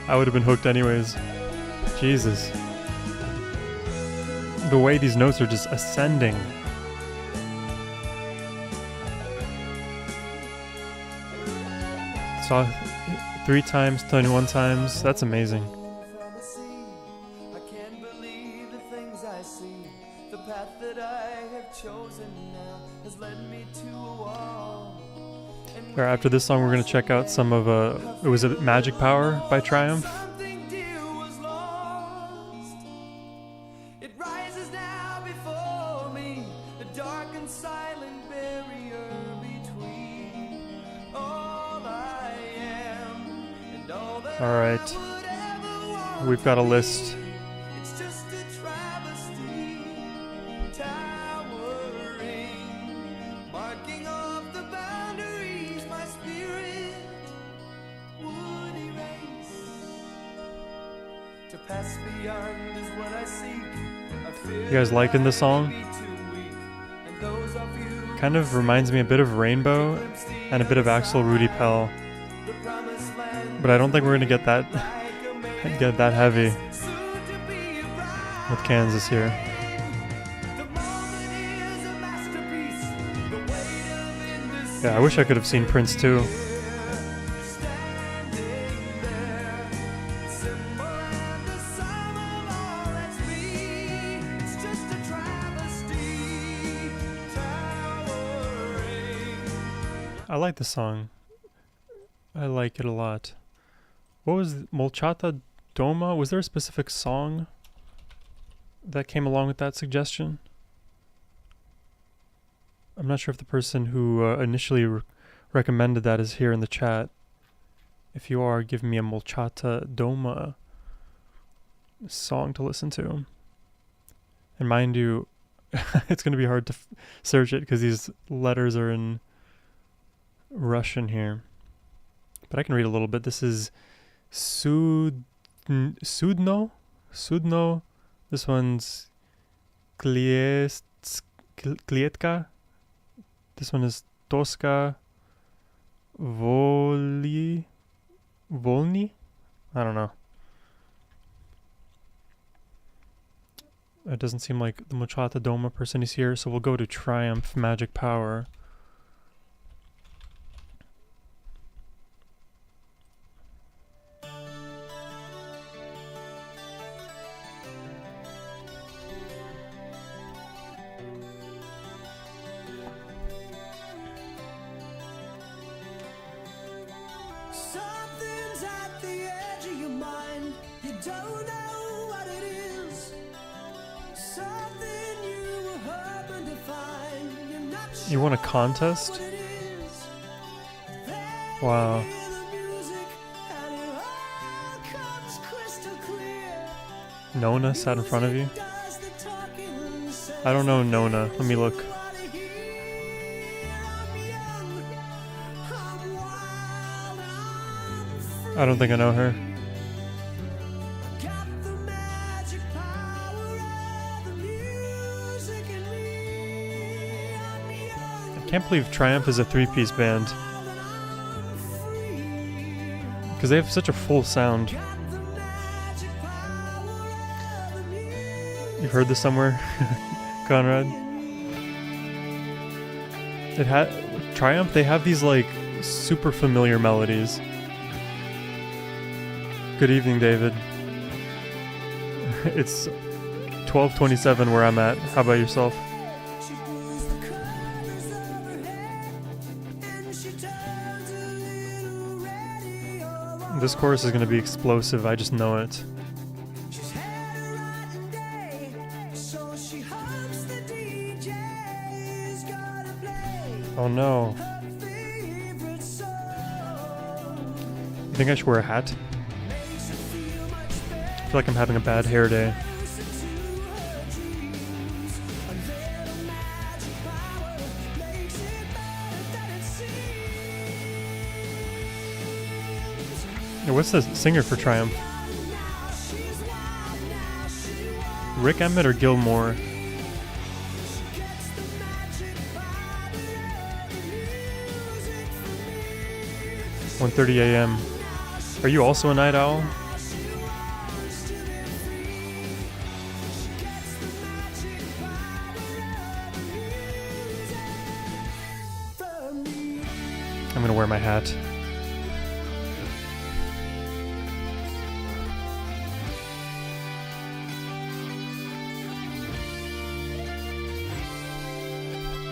I would have been hooked anyways. Jesus. The way these notes are just ascending. Saw 3 times, 21 times. That's amazing. I can't believe the things I see. The path that I have chosen now has led me to a wall. Or after this song, we're gonna check out some of it was a Magic Power by Triumph. Something dear was lost. It rises now before me, a dark and silent barrier between all I am and all that All right, I would ever want. we've got a list. It's just a travesty, towering, marking off the boundaries my spirit would erase. To pass beyond is what I seek. I fear You guys liking the song? be too weak, and those of you Kind of reminds me a bit of Rainbow and a bit of Axel Rudy Pell, the promised land but I don't think we're gonna get that get that heavy soon to be bright. with Kansas here. The moment is a masterpiece. The weight of indecision. Yeah, I wish I could have seen Prince too. Standing there, symbol and the sum of all that's me. It's just a travesty, towering. I like the song. I like it a lot. What was Molchata Doma? Was there a specific song that came along with that suggestion? I'm not sure if the person who initially recommended that is here in the chat. If you are, give me a Molchata Doma song to listen to. And mind you, it's going to be hard to search it because these letters are in Russian here. But I can read a little bit. This is Sudno. This one's Klietka. This one is Toska Volny. I don't know. It doesn't seem like the Mochata Doma person is here, so we'll go to Triumph Magic Power. Something's at the edge of your mind. You don't know what it is. Something you were hoping to find. You're not sure You won a contest? what it is. Wow. Hear the music and it all comes crystal clear. Nona sat in front of you? Does the talking, says I don't know Nona. Let me look. what I hear. I'm young, I'm wild, I'm free. I don't think I know her. Got the magic power of the music in me. I'm young, I can't believe Triumph is a three-piece band and I'm free. because they have such a full sound. Got the magic power of the music You've heard this somewhere, Conrad? It had Triumph. They have these like super familiar melodies. Good evening, David. It's 12:27 where I'm at. How about yourself? She pulls the covers of her hair, and she turns a little radio. This chorus is gonna be explosive. I just know it. She's had a rotten day, so she hopes the DJ's gonna play Oh no. her favorite song. You think I should wear a hat? Makes her feel much better. I feel like I'm having a bad hair day. Listen to her dreams. A little magic power makes it better than it seems. Hey, what's the singer for Triumph? Now she's wild, now she wants. Rick Emmett or Gilmore? Gets the magic power of the music from me. 1:30 a.m. Are you also a night owl? She wants to be free. She gets the magic power of the music from me. I'm gonna wear my hat.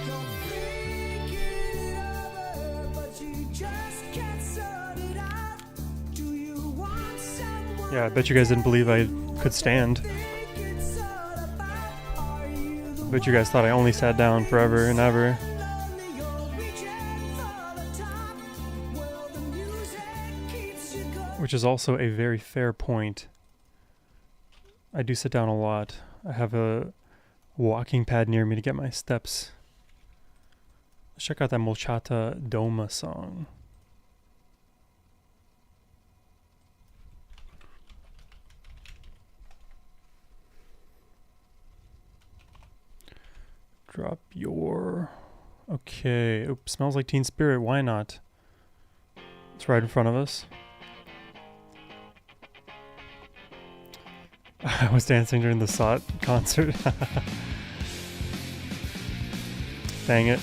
You're thinking it over, but you Yeah, I bet you guys didn't believe I could stand. Bet you guys thought I only sat down forever and ever. Which is also a very fair point. I do sit down a lot. I have a walking pad near me to get my steps. Let's check out that Molchata Doma song. Drop your... Okay. Oops, smells like Teen Spirit. Why not? It's right in front of us. I was dancing during the SOT concert. Dang it.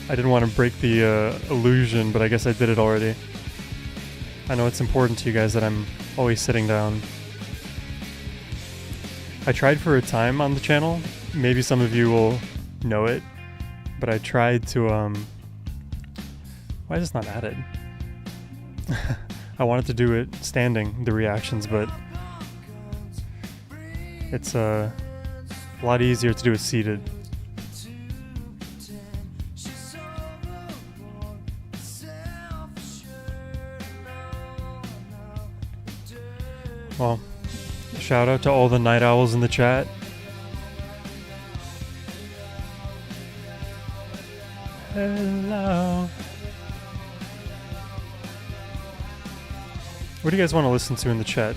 I didn't want to break the illusion, but I guess I did it already. I know it's important to you guys that I'm always sitting down. I tried for a time on the channel. Maybe some of you will know it, but I tried to, why is this not added? I wanted to do it standing, the reactions, but it's a lot easier to do it seated. Well, shout out to all the night owls in the chat. Hello. What do you guys want to listen to in the chat?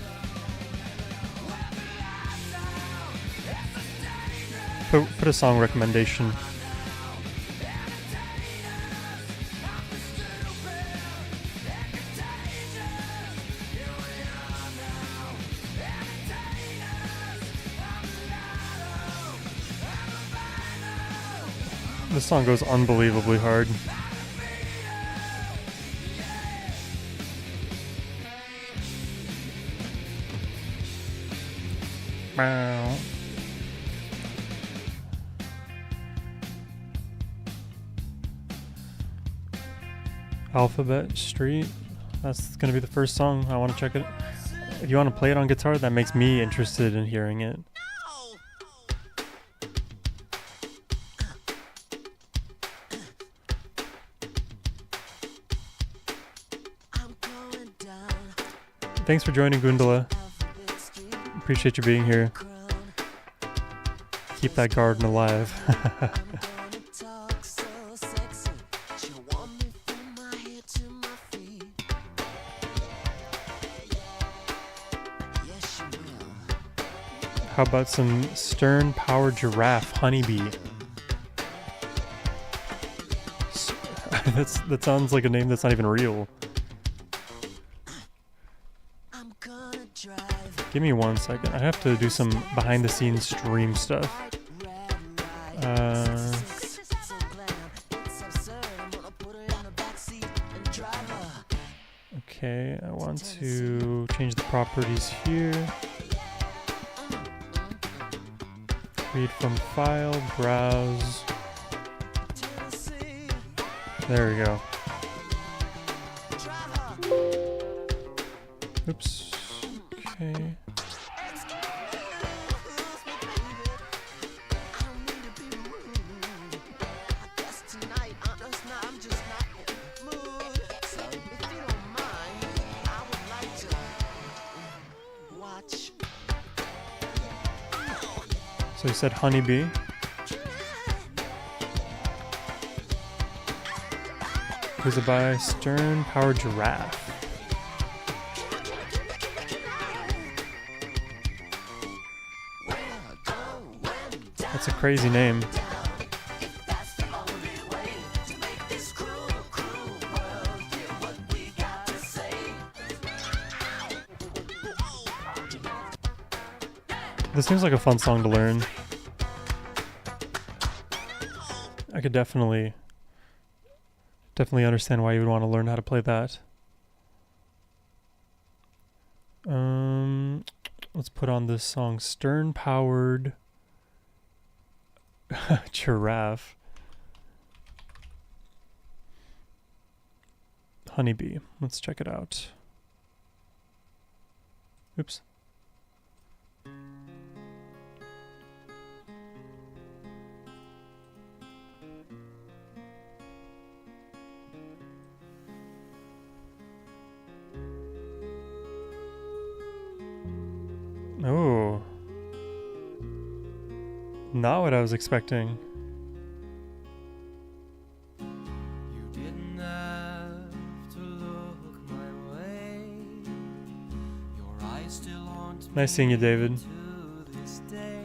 Put a song recommendation. This song goes unbelievably hard. Wow. Alphabet Street. That's gonna be the first song. I want to check it. If you want to play it on guitar, that makes me interested in hearing it. Thanks for joining, Gundala. Appreciate you being here. Keep that garden alive. How about some Stern Power Giraffe Honeybee? That sounds like a name that's not even real. Give me 1 second. I have to do some behind the scenes stream stuff. Okay, I want to change the properties here. Read from file, browse. There we go. Oops. Okay. So he said Honeybee. Who's it by? Stern Power Giraffe. That's a crazy name. This seems like a fun song to learn. I could definitely understand why you would want to learn how to play that. Let's put on this song, Stern Powered Giraffe. Honeybee. Let's check it out. Oops. Oh. Not what I was expecting. You didn't have to look my way. Your eyes still haunt Nice seeing you, David. to this day,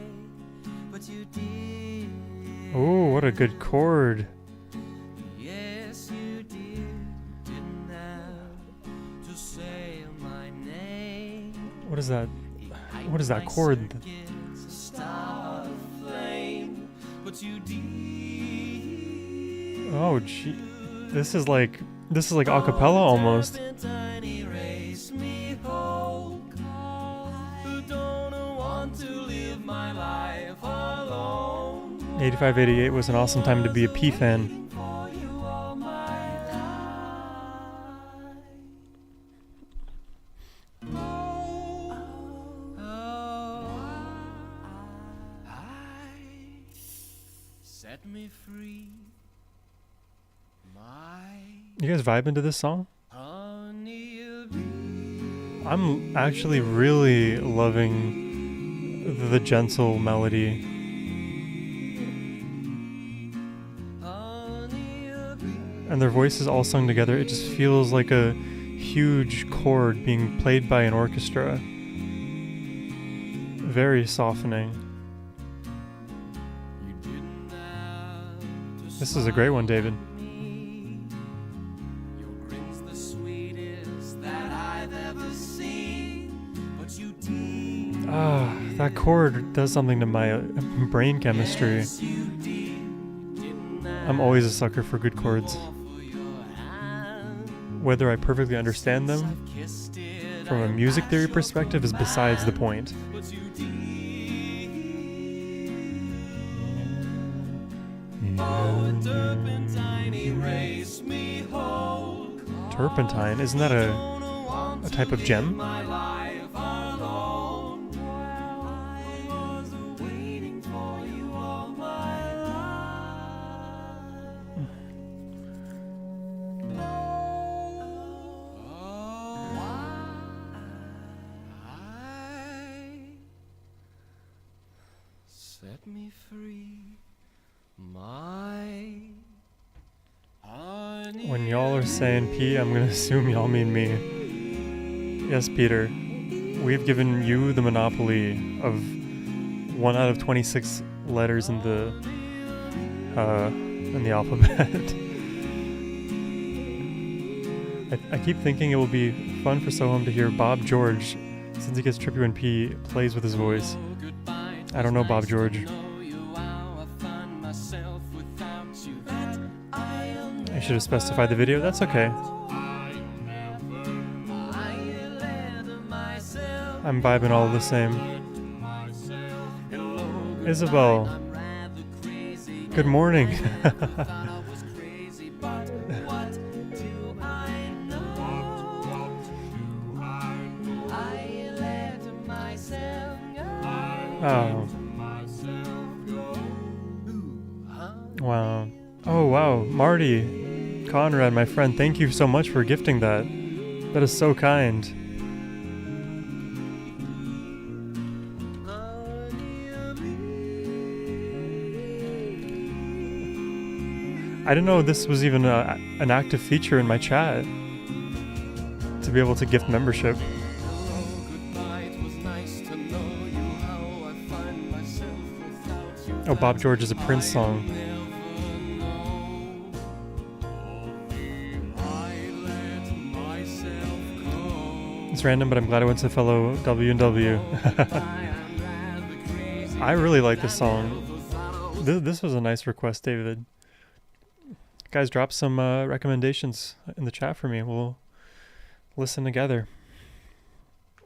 but you did. Oh, what a good chord. Yes, you did. Didn't have to say my name. What is that? What is that chord? It's a star flame, but you did. Oh, gee. This is like a cappella almost. Tiny race me whole. Who don't want to live my life alone. 85, 88 was an awesome time to be a P fan. For you all my life. Set me free, my You guys vibing to this song? honeybee. I'm actually really loving the gentle melody. And their voices all sung together. It just feels like a huge chord being played by an orchestra. Very softening. This is a great one, David. Your grin's the sweetest that I've ever seen, but you did. Ah, that chord does something to my brain chemistry. Yes, you did. Didn't I'm always a sucker for good chords. for your hand. Whether I perfectly understand them I've kissed it. from a I've music had theory your perspective is besides the point. but you did. Oh, a turpentine erase me whole. Turpentine, isn't that a type of gem? My life alone. I was waiting for you all my life. Set me free, my honey. When y'all are saying P, I'm gonna assume y'all mean me. Yes, Peter. We've given you the monopoly of 1 out of 26 letters in the alphabet. I keep thinking it will be fun for Sohum to hear Bob George, since he gets trippy when P plays with his voice. I don't know Bob George. I should have specified the video. That's okay. I'm vibing all the same. Isabel. Good morning. Oh. Wow. Oh, wow. Marty, Conrad, my friend, thank you so much for gifting that. That is so kind. I didn't know this was even an active feature in my chat to be able to gift membership. Oh, Bob George is a Prince song. It's random, but I'm glad I went to fellow W&W. I really like this song. This was a nice request, David. Guys, drop some recommendations in the chat for me. We'll listen together.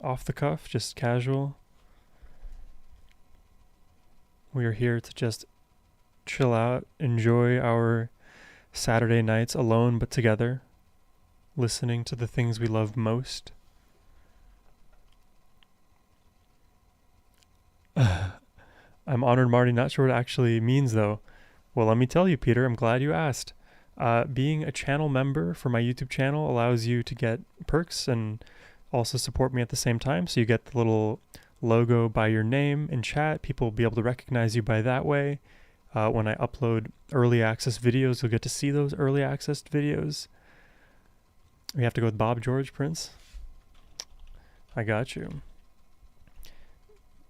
Off the cuff, just casual. We are here to just chill out, enjoy our Saturday nights alone but together, listening to the things we love most. I'm honored, Marty. Not sure what it actually means, though. Well, let me tell you, Peter. I'm glad you asked. Being a channel member for my YouTube channel allows you to get perks and also support me at the same time. So you get the little logo by your name in chat. People will be able to recognize you by that way. When I upload early access videos, you'll get to see those early access videos. We have to go with Bob George Prince. I got you.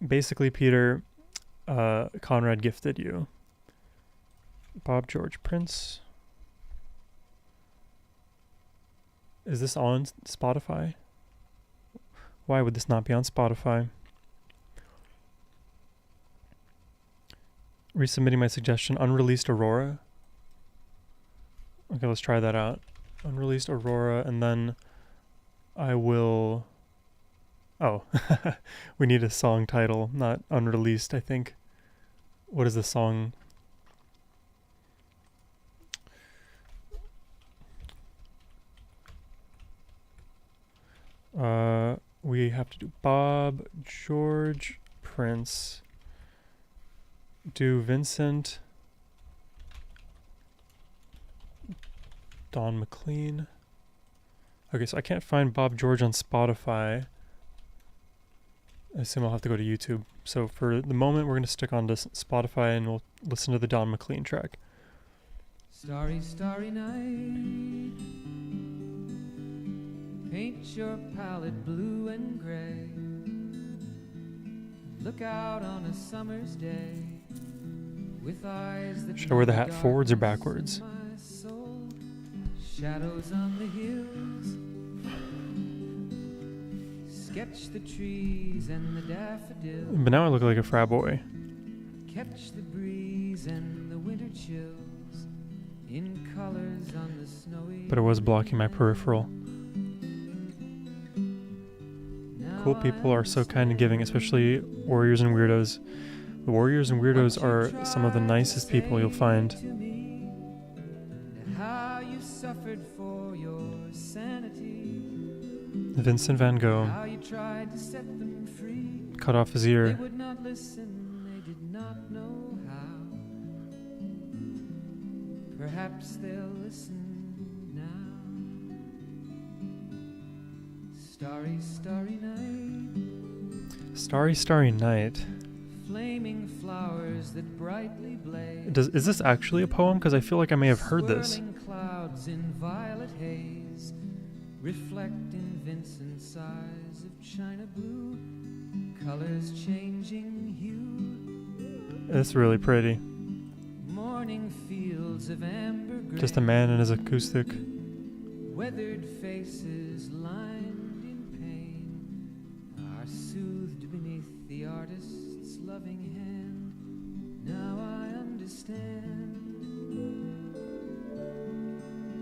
Basically, Peter, Conrad gifted you. Bob George Prince. Is this on Spotify? Why would this not be on Spotify? Resubmitting my suggestion, unreleased Aurora. Okay, let's try that out. Unreleased Aurora, and then I will... Oh, we need a song title, not unreleased, I think. What is the song? We have to do Bob, George, Prince, do Vincent, Don McLean. Okay, so I can't find Bob George on Spotify. I assume I'll have to go to YouTube. So for the moment, we're going to stick on to Spotify and we'll listen to the Don McLean track. Starry, starry night. Paint your palette blue and gray. Look out on a summer's day with eyes that Should I wear the know hat forwards or backwards? my soul. Shadows on the hills. Sketch the trees and the daffodils. But now I look like a frat boy. Catch the breeze and the winter chills in colors on the snowy. But it was blocking my peripheral. Cool people are so kind and giving, especially warriors and weirdos. The warriors and weirdos are some of the nicest people you'll find. How you suffered for your sanity. Vincent van Gogh How you tried to set them free. cut off his They ear. would would not listen, they did not know how. Perhaps they'll listen now. Starry, starry night. Starry, starry night. Flaming flowers that brightly blaze. Is this actually a poem? Because I feel like I may have heard this. Swirling clouds in violet haze reflecting Vincent's eyes of china blue. Colors changing hue. It's really pretty. Morning fields of amber grain. Just a man and his acoustic. Weathered faces lined in pain are soothed beneath the artist's loving hand. Now I understand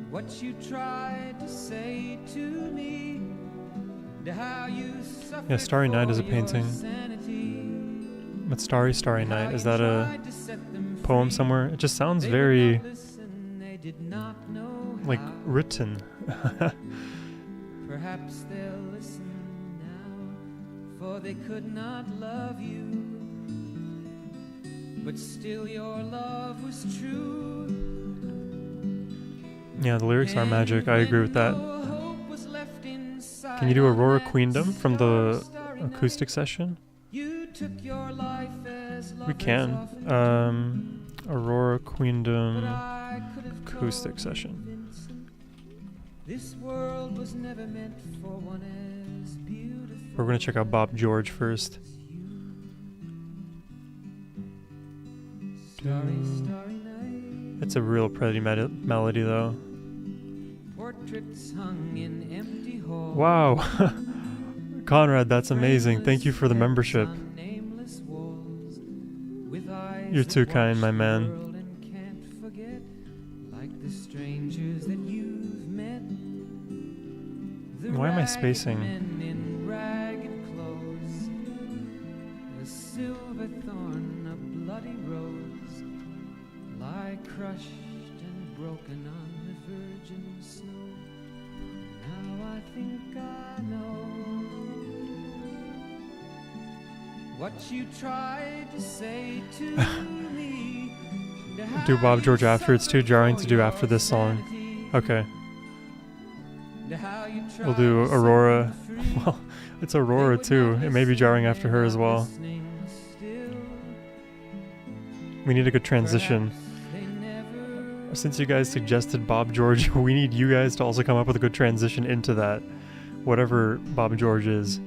what you tried to say to me, and how you suffered. Yeah, Starry Night is a for your painting. sanity. But Starry, Starry How Night, is you that a tried to set them poem free. somewhere? It just sounds They would very, not listen, they did not know like, how. written. Perhaps they'll listen now, for they could not love you. But still your love was true. Yeah, the lyrics are magic. I agree with that. No hope was left inside Can you do on Aurora that Queendom from the starry acoustic night. session? You took your life as We lovers can. often do. Aurora But Queendom I could have acoustic told session. Vincent, this world was never meant for one as beautiful. We're gonna check out Bob George first. as you. Starry, starry night. It's a real pretty melody though. Portraits hung in empty halls. Wow. Conrad, that's amazing. Thank you for the membership. On nameless walls, with eyes You're that too kind, my watch the man. world and can't forget, like the strangers that you've met. The Why am I ragged spacing? men in ragged clothes, a silver thorn, a bloody rose, lie crushed and broken on the virgin snow. Now I think I know what you tried to say Do Bob George after. It's too jarring to do after this song. Okay. We'll do Aurora. Well, it's Aurora too. It may be jarring after her as well. We need a good transition. Since you guys suggested Bob George, we need you guys to also come up with a good transition into that. Whatever Bob George is.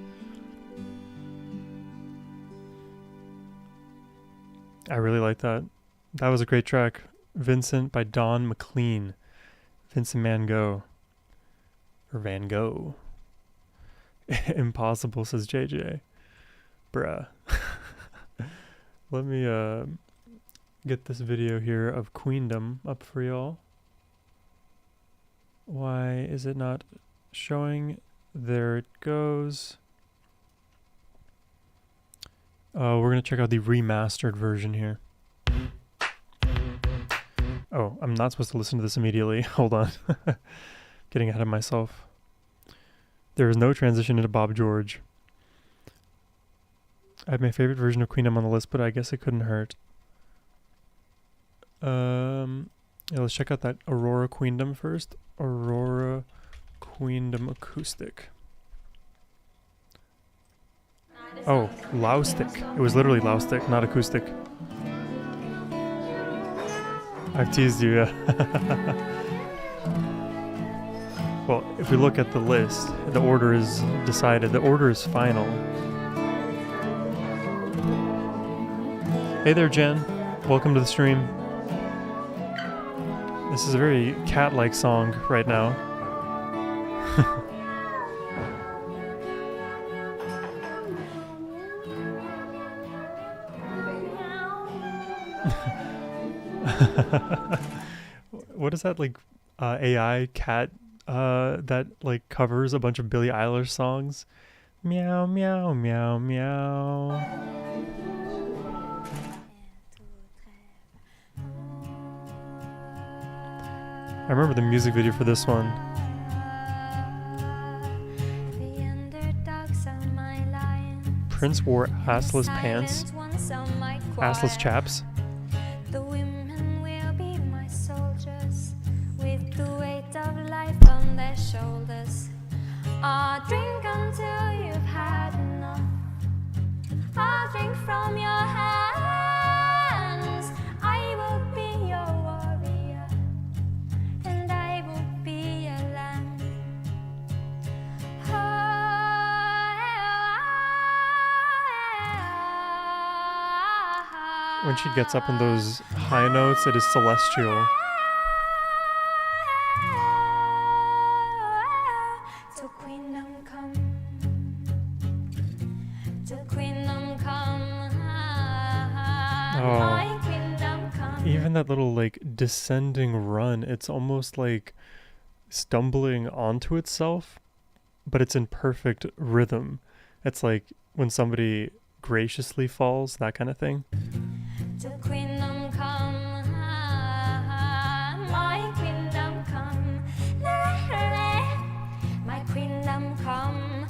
I really like that. That was a great track. Vincent by Don McLean. Vincent Van Gogh. Or Van Gogh. Impossible, says JJ. Bruh. Let me get this video here of Queendom up for y'all. Why is it not showing? There it goes. We're going to check out the remastered version here. Oh, I'm not supposed to listen to this immediately. Hold on. Getting ahead of myself. There is no transition into Bob George. I have my favorite version of Queendom on the list, but I guess it couldn't hurt. Yeah, let's check out that Aurora Queendom first. Aurora Queendom Acoustic. Oh, Loustic. It was literally Loustic, not acoustic. I've teased you, yeah. Well, if we look at the list, the order is decided. The order is final. Hey there, Jen. Welcome to the stream. This is a very cat-like song right now. What is that, like, AI cat that like covers a bunch of Billie Eilish songs? Meow, meow, meow, meow. I remember the music video for this one. Prince wore assless pants, assless chaps. The women will be my soldiers, with the weight of life on their shoulders. Drink until you've had enough. Drink from your hands. I will be your warrior, and I will be your lamb. When she gets up in those high notes, it is celestial. To Queendom come, to Queendom come, my Queendom come. Even that little like descending run, it's almost like stumbling onto itself, but it's in perfect rhythm. It's like when somebody graciously falls, that kind of thing. To Queendom come, my Queendom come, my Queendom come,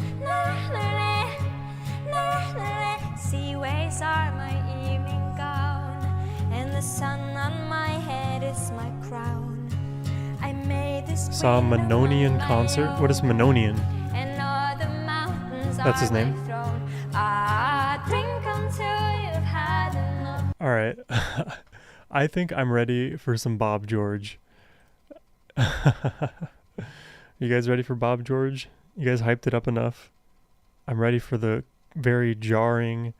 sea waves are my evening gown, and the sun on my head is my crown. I made this Saw a Manonian concert. What is Manonian? and all the mountains That's his are my name? throne. Drink until you've had enough. All right. I think I'm ready for some Bob George. You guys ready for Bob George? You guys hyped it up enough? I'm ready for the very jarring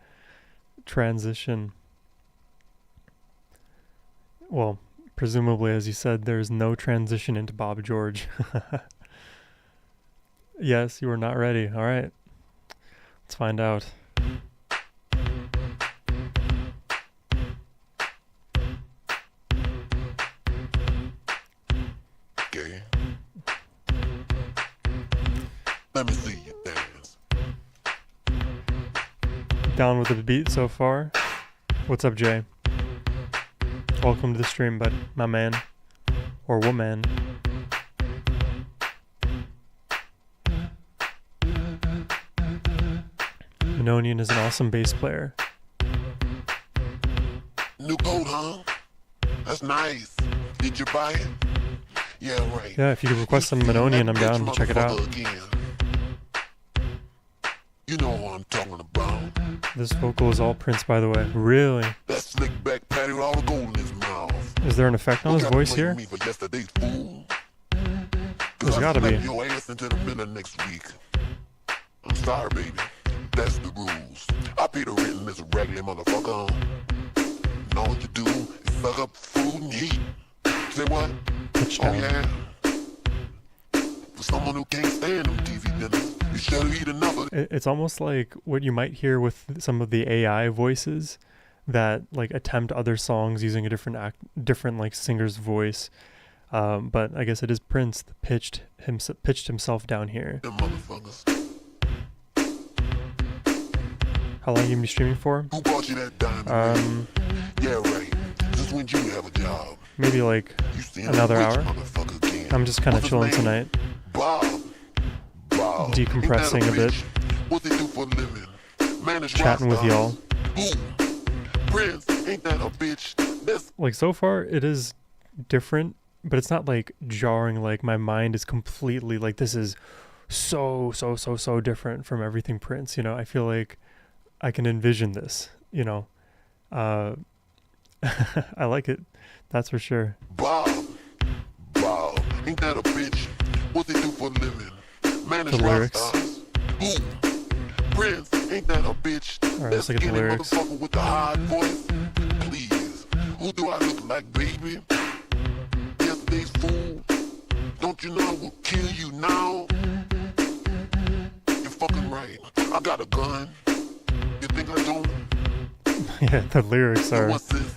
transition. Well, presumably, as you said, there's no transition into Bob George. Yes, you are not ready. All right. Let's find out. Okay. Let me see you dance. Down with the beat so far. What's up, Jay? Welcome to the stream, bud. My man. Or woman. Manonian is an awesome bass player. New coat, huh? That's nice. Did you buy it? Yeah, right. Yeah, if you could request some Manonian, I'm down to check it out. Again. You know what I'm talking about. This vocal is all Prince, by the way. Really? That slick back patty with all the gold in his mouth. Is there an effect on his voice here? Me for yesterday's fool. There's gotta be. Your ass into the middle next week. I'm sorry, baby. That's the rules. I paid the rent in this raggedy motherfucker. And all you do is suck up food and heat. Say what? Oh yeah. For someone who can't stand them TV dinners, you should eat another. It's almost like what you might hear with some of the AI voices that like attempt other songs using a different like singer's voice. But I guess it is Prince that pitched himself down here. Them motherfuckers. How long you been streaming for? Who bought you that diamond? Yeah, right. Just when you have a job. Maybe like another hour. I'm just kind of chilling tonight. Bob. Decompressing a bit. What they do for a living? Manage chatting with y'all. Prince, ain't that a bitch? Like so far it is different, but it's not like jarring. Like my mind is completely like this is so different from everything Prince. You know, I feel like I can envision this. You know, I like it. That's for sure. Bob, ain't that a bitch? What they do for a living? Manage the lyrics. Who? Prince, ain't that a bitch? Alright, let's look at the lyrics. Motherfucker with the high voice. Please, who do I look like, baby? Yesterday's fool. Don't you know I will kill you now? You're fucking right. I got a gun. You think I don't? Yeah, the lyrics are. What's this?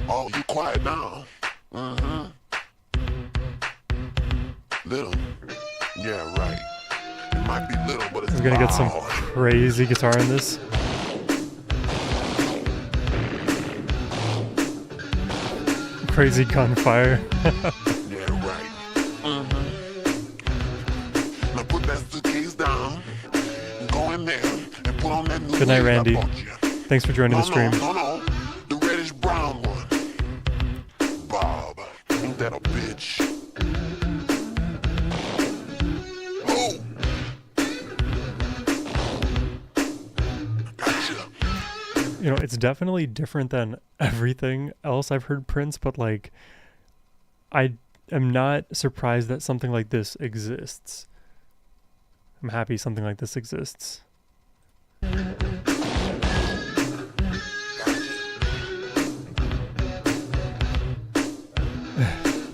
Oh, you quiet now. Mm-hmm. Little. Yeah, right. It might be little, but it's We're gonna get some loud. crazy guitar in this. Crazy gunfire. Yeah, right. Mm-hmm. Now put that suitcase down. Go in there and put on that new Good night, wig I Randy. bought you. Thanks for joining the stream. No. The reddish brown one. Bob, ain't that a bitch? Oh! Gotcha. You know, it's definitely different than everything else I've heard Prince, but like, I am not surprised that something like this exists. I'm happy something like this exists.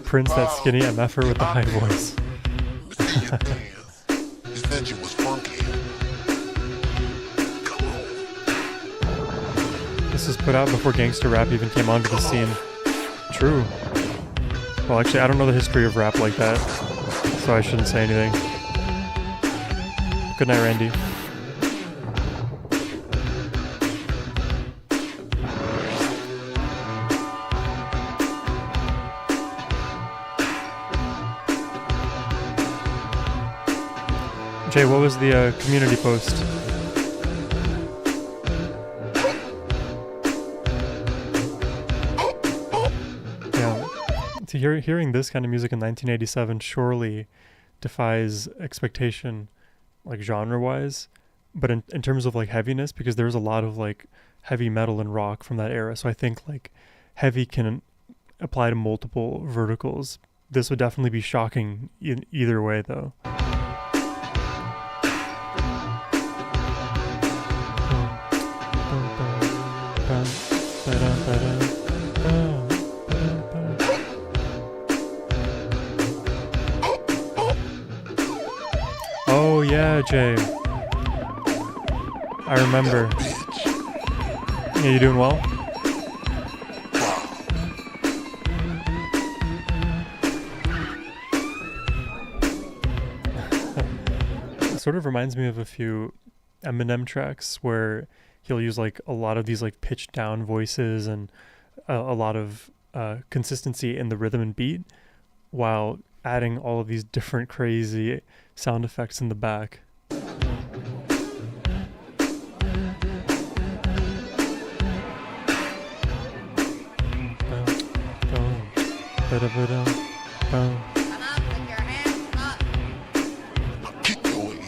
Prince, that skinny MFer with the high voice. You said you was funky. Come on. This was put out before gangster rap even came onto the scene. True. Well, actually, I don't know the history of rap like that, so I shouldn't say anything. Good night, Randy. Jay, what was the community post? Yeah, to hearing this kind of music in 1987 surely defies expectation, like genre-wise, but in terms of like heaviness, because there's a lot of like heavy metal and rock from that era, so I think like heavy can apply to multiple verticals. This would definitely be shocking in either way, though. Oh yeah, Jay. I remember. Yeah, you doing well? It sort of reminds me of a few Eminem tracks where he'll use like a lot of these like pitched down voices and a lot of consistency in the rhythm and beat while adding all of these different crazy sound effects in the back. Ba-da-ba-dum, bum. Keep going.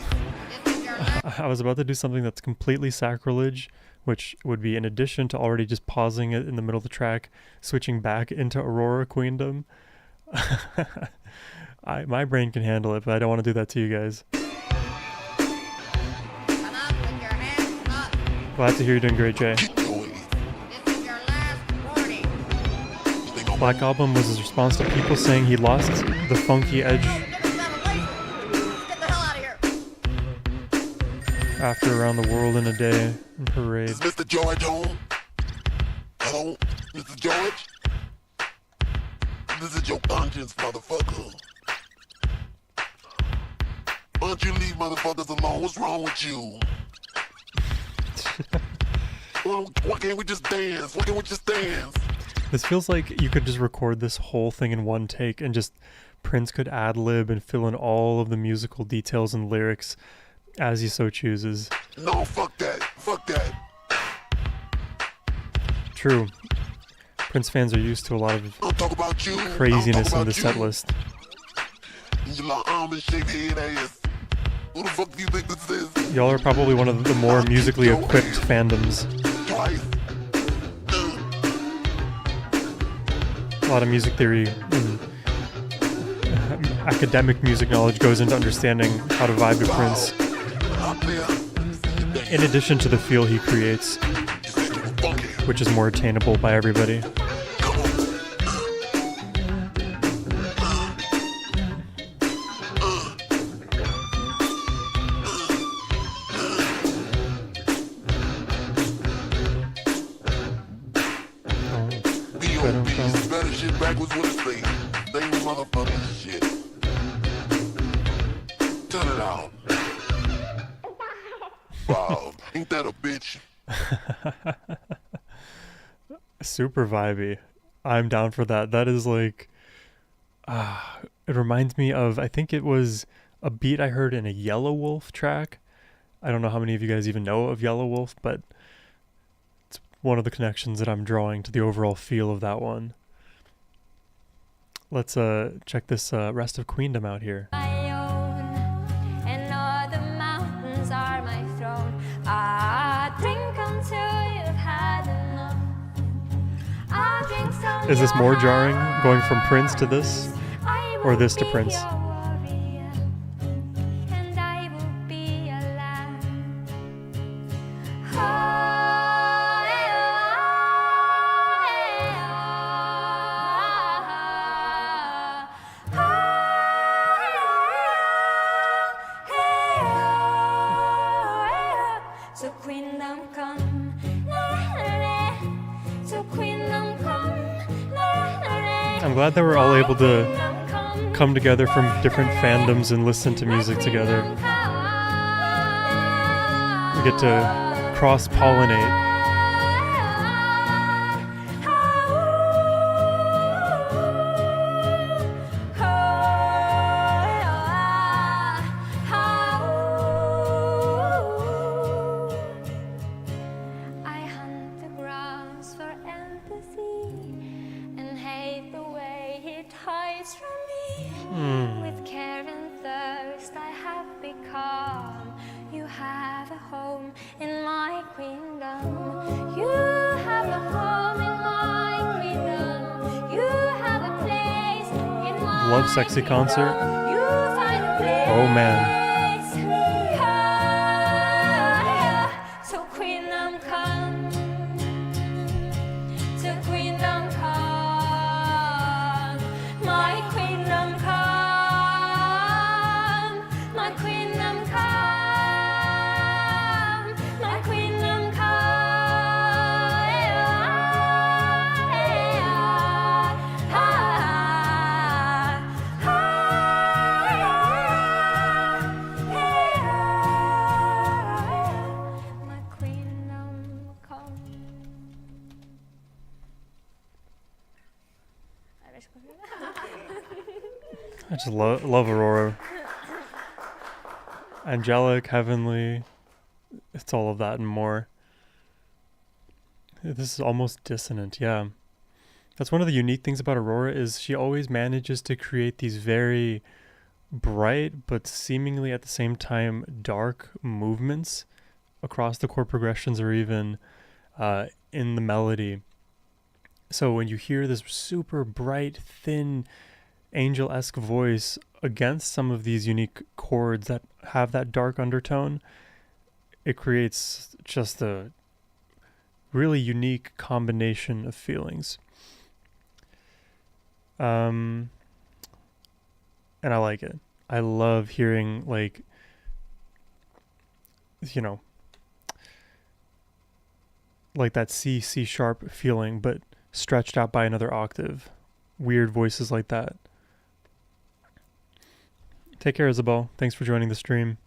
I was about to do something that's completely sacrilege, which would be in addition to already just pausing it in the middle of the track, switching back into Aurora Queendom. My brain can handle it, but I don't want to do that to you guys. Glad to hear you're doing great, Jay. Keep going. Black Album was his response to people saying he lost the funky edge after Around the World in a Day and Parade. Is Mr. George home? Hello, Mr. George? This is your conscience, motherfucker. Why don't you leave motherfuckers alone? What's wrong with you? Why can't we just dance? Why can't we just dance? This feels like you could just record this whole thing in one take and just Prince could ad-lib and fill in all of the musical details and lyrics as he so chooses. No, fuck that. Fuck that. True. Prince fans are used to a lot of I'll talk about you. craziness I'll in talk the about set you. list. You little almond-shaped head ass. Who the fuck do you think this is? Y'all are probably one of the more musically equipped fandoms. Twice. A lot of music theory and academic music knowledge goes into understanding how to vibe to Prince, Up there. in addition to the feel he creates, You said you were funky. which is more attainable by everybody. Come on. B.O.B. is better shit backwards with a thing. Same motherfucking shit. Turn it out. Wow. Ain't that a bitch? Super vibey. I'm down for that. That is like, it reminds me of, I think it was a beat I heard in a Yellow Wolf track. I don't know how many of you guys even know of Yellow Wolf, but it's one of the connections that I'm drawing to the overall feel of that one. Let's check this Rest of Queendom out here. My own, and all the mountains are my throne. I drink until you've had enough. I drink some Is this more jarring, your going from Prince to this, I or will this to be Prince? your warrior, and I will be a lamb. Oh, so queendom come, so queendom come. I'm glad that we're all able to come together from different fandoms and listen to music together. We get to cross-pollinate. I hunt the grounds for empathy and hate the way it hides from me. With care and thirst I have become. You have a home in my queendom. You have a home in my queendom. You have a place in my Love Sexy concert. kingdom. You find a place. Oh man. So queendom come. So queendom come. My queendom come. My queendom come. My queendom come. My queendom come. I just love Aurora. Angelic, heavenly, it's all of that and more. This is almost dissonant, yeah. That's one of the unique things about Aurora is she always manages to create these very bright but seemingly at the same time dark movements across the chord progressions or even in the melody. So when you hear this super bright, thin, angel-esque voice against some of these unique chords that have that dark undertone, it creates just a really unique combination of feelings. And I like it. I love hearing, like, you know, like that C sharp feeling, but stretched out by another octave. Weird voices like that. Take care, Isabel. Thanks for joining the stream.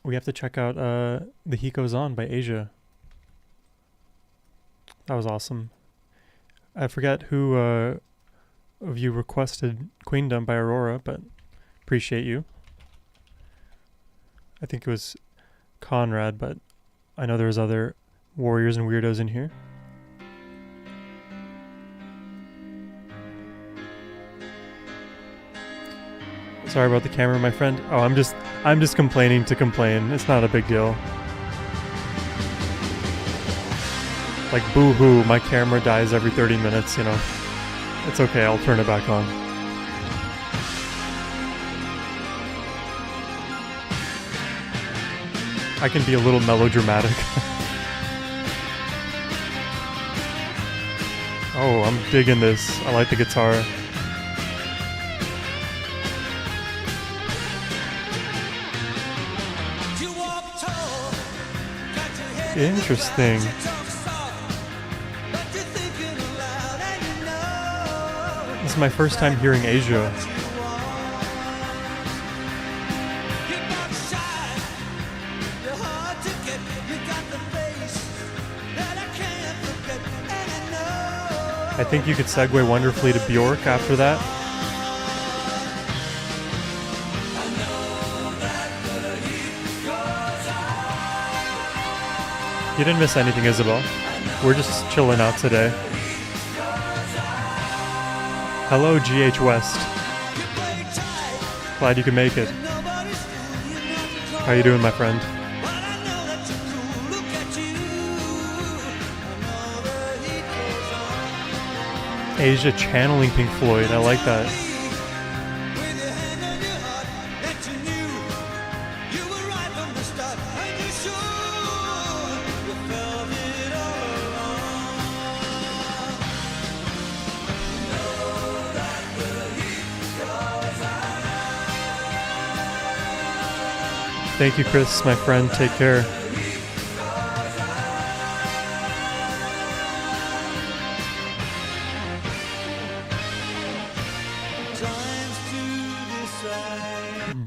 We have to check out The Heat Goes On by Asia. That was awesome. I forget who of you requested Queendom by Aurora, but appreciate you. I think it was Conrad, but I know there's other warriors and weirdos in here. Sorry about the camera, my friend. Oh, I'm just complaining to complain. It's not a big deal. Like, boo-hoo, my camera dies every 30 minutes, you know. It's okay, I'll turn it back on. I can be a little melodramatic. Oh, I'm digging this. I like the guitar. Interesting. This is my first time hearing Asia. I think you could segue wonderfully to Bjork after that. You didn't miss anything, Isabel. We're just chilling out today. Hello, GH West. Glad you could make it. How you doing, my friend? Asia channeling Pink Floyd. I like that. Thank you, Chris, my friend. Take care.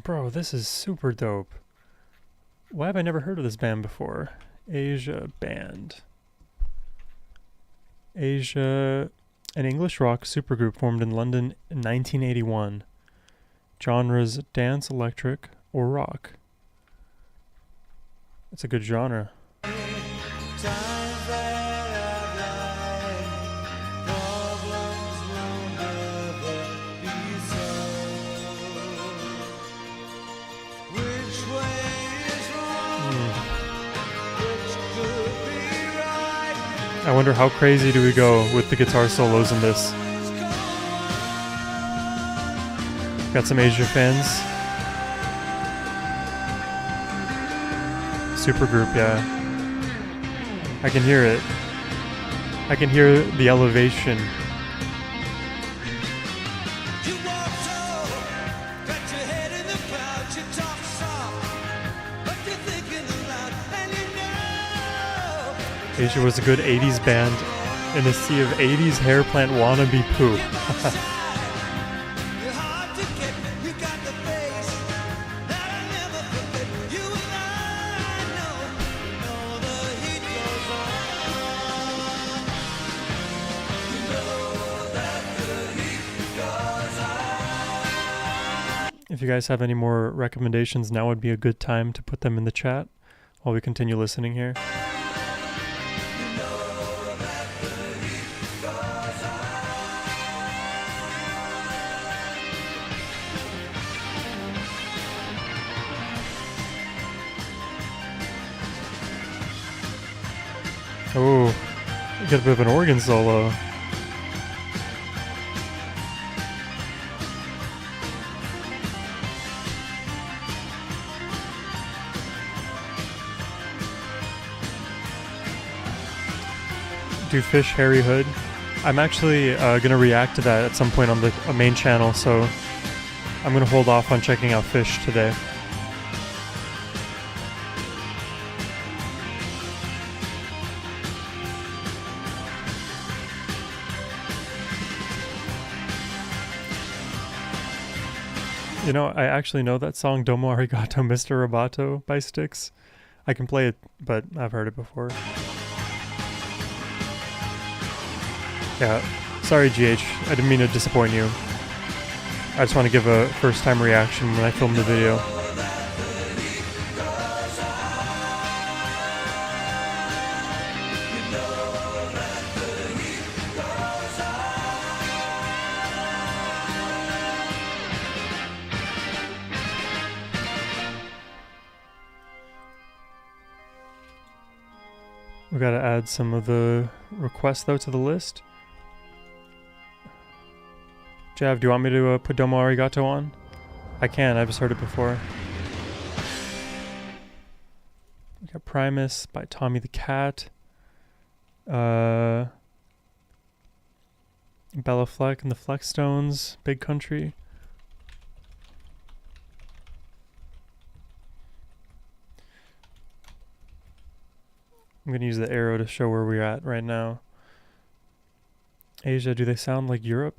Bro, this is super dope. Why have I never heard of this band before? Asia Band. Asia, an English rock supergroup formed in London in 1981. Genres dance, electric, or rock. It's a good genre. I wonder how crazy do we go with the guitar solos in this. Got some Asia fans. Supergroup, yeah. I can hear it. I can hear the elevation. Asia was a good 80s band in a sea of 80s hair plant wannabe poo. If you guys have any more recommendations, now would be a good time to put them in the chat while we continue listening here. Oh, you get a bit of an organ solo. Do Fish Harry Hood. I'm actually gonna react to that at some point on the main channel, so I'm gonna hold off on checking out Fish today. You know, I actually know that song Domo Arigato Mr. Roboto by Styx. I can play it, but I've heard it before. Yeah, sorry GH, I didn't mean to disappoint you. I just want to give a first time reaction when I filmed the video. We gotta add some of the requests though to the list. Jav, do you want me to put Domo Arigato on? I can, I've just heard it before. We got Primus by Tommy the Cat. Bella Fleck and the Fleckstones, Big Country. I'm gonna use the arrow to show where we're at right now. Asia, do they sound like Europe?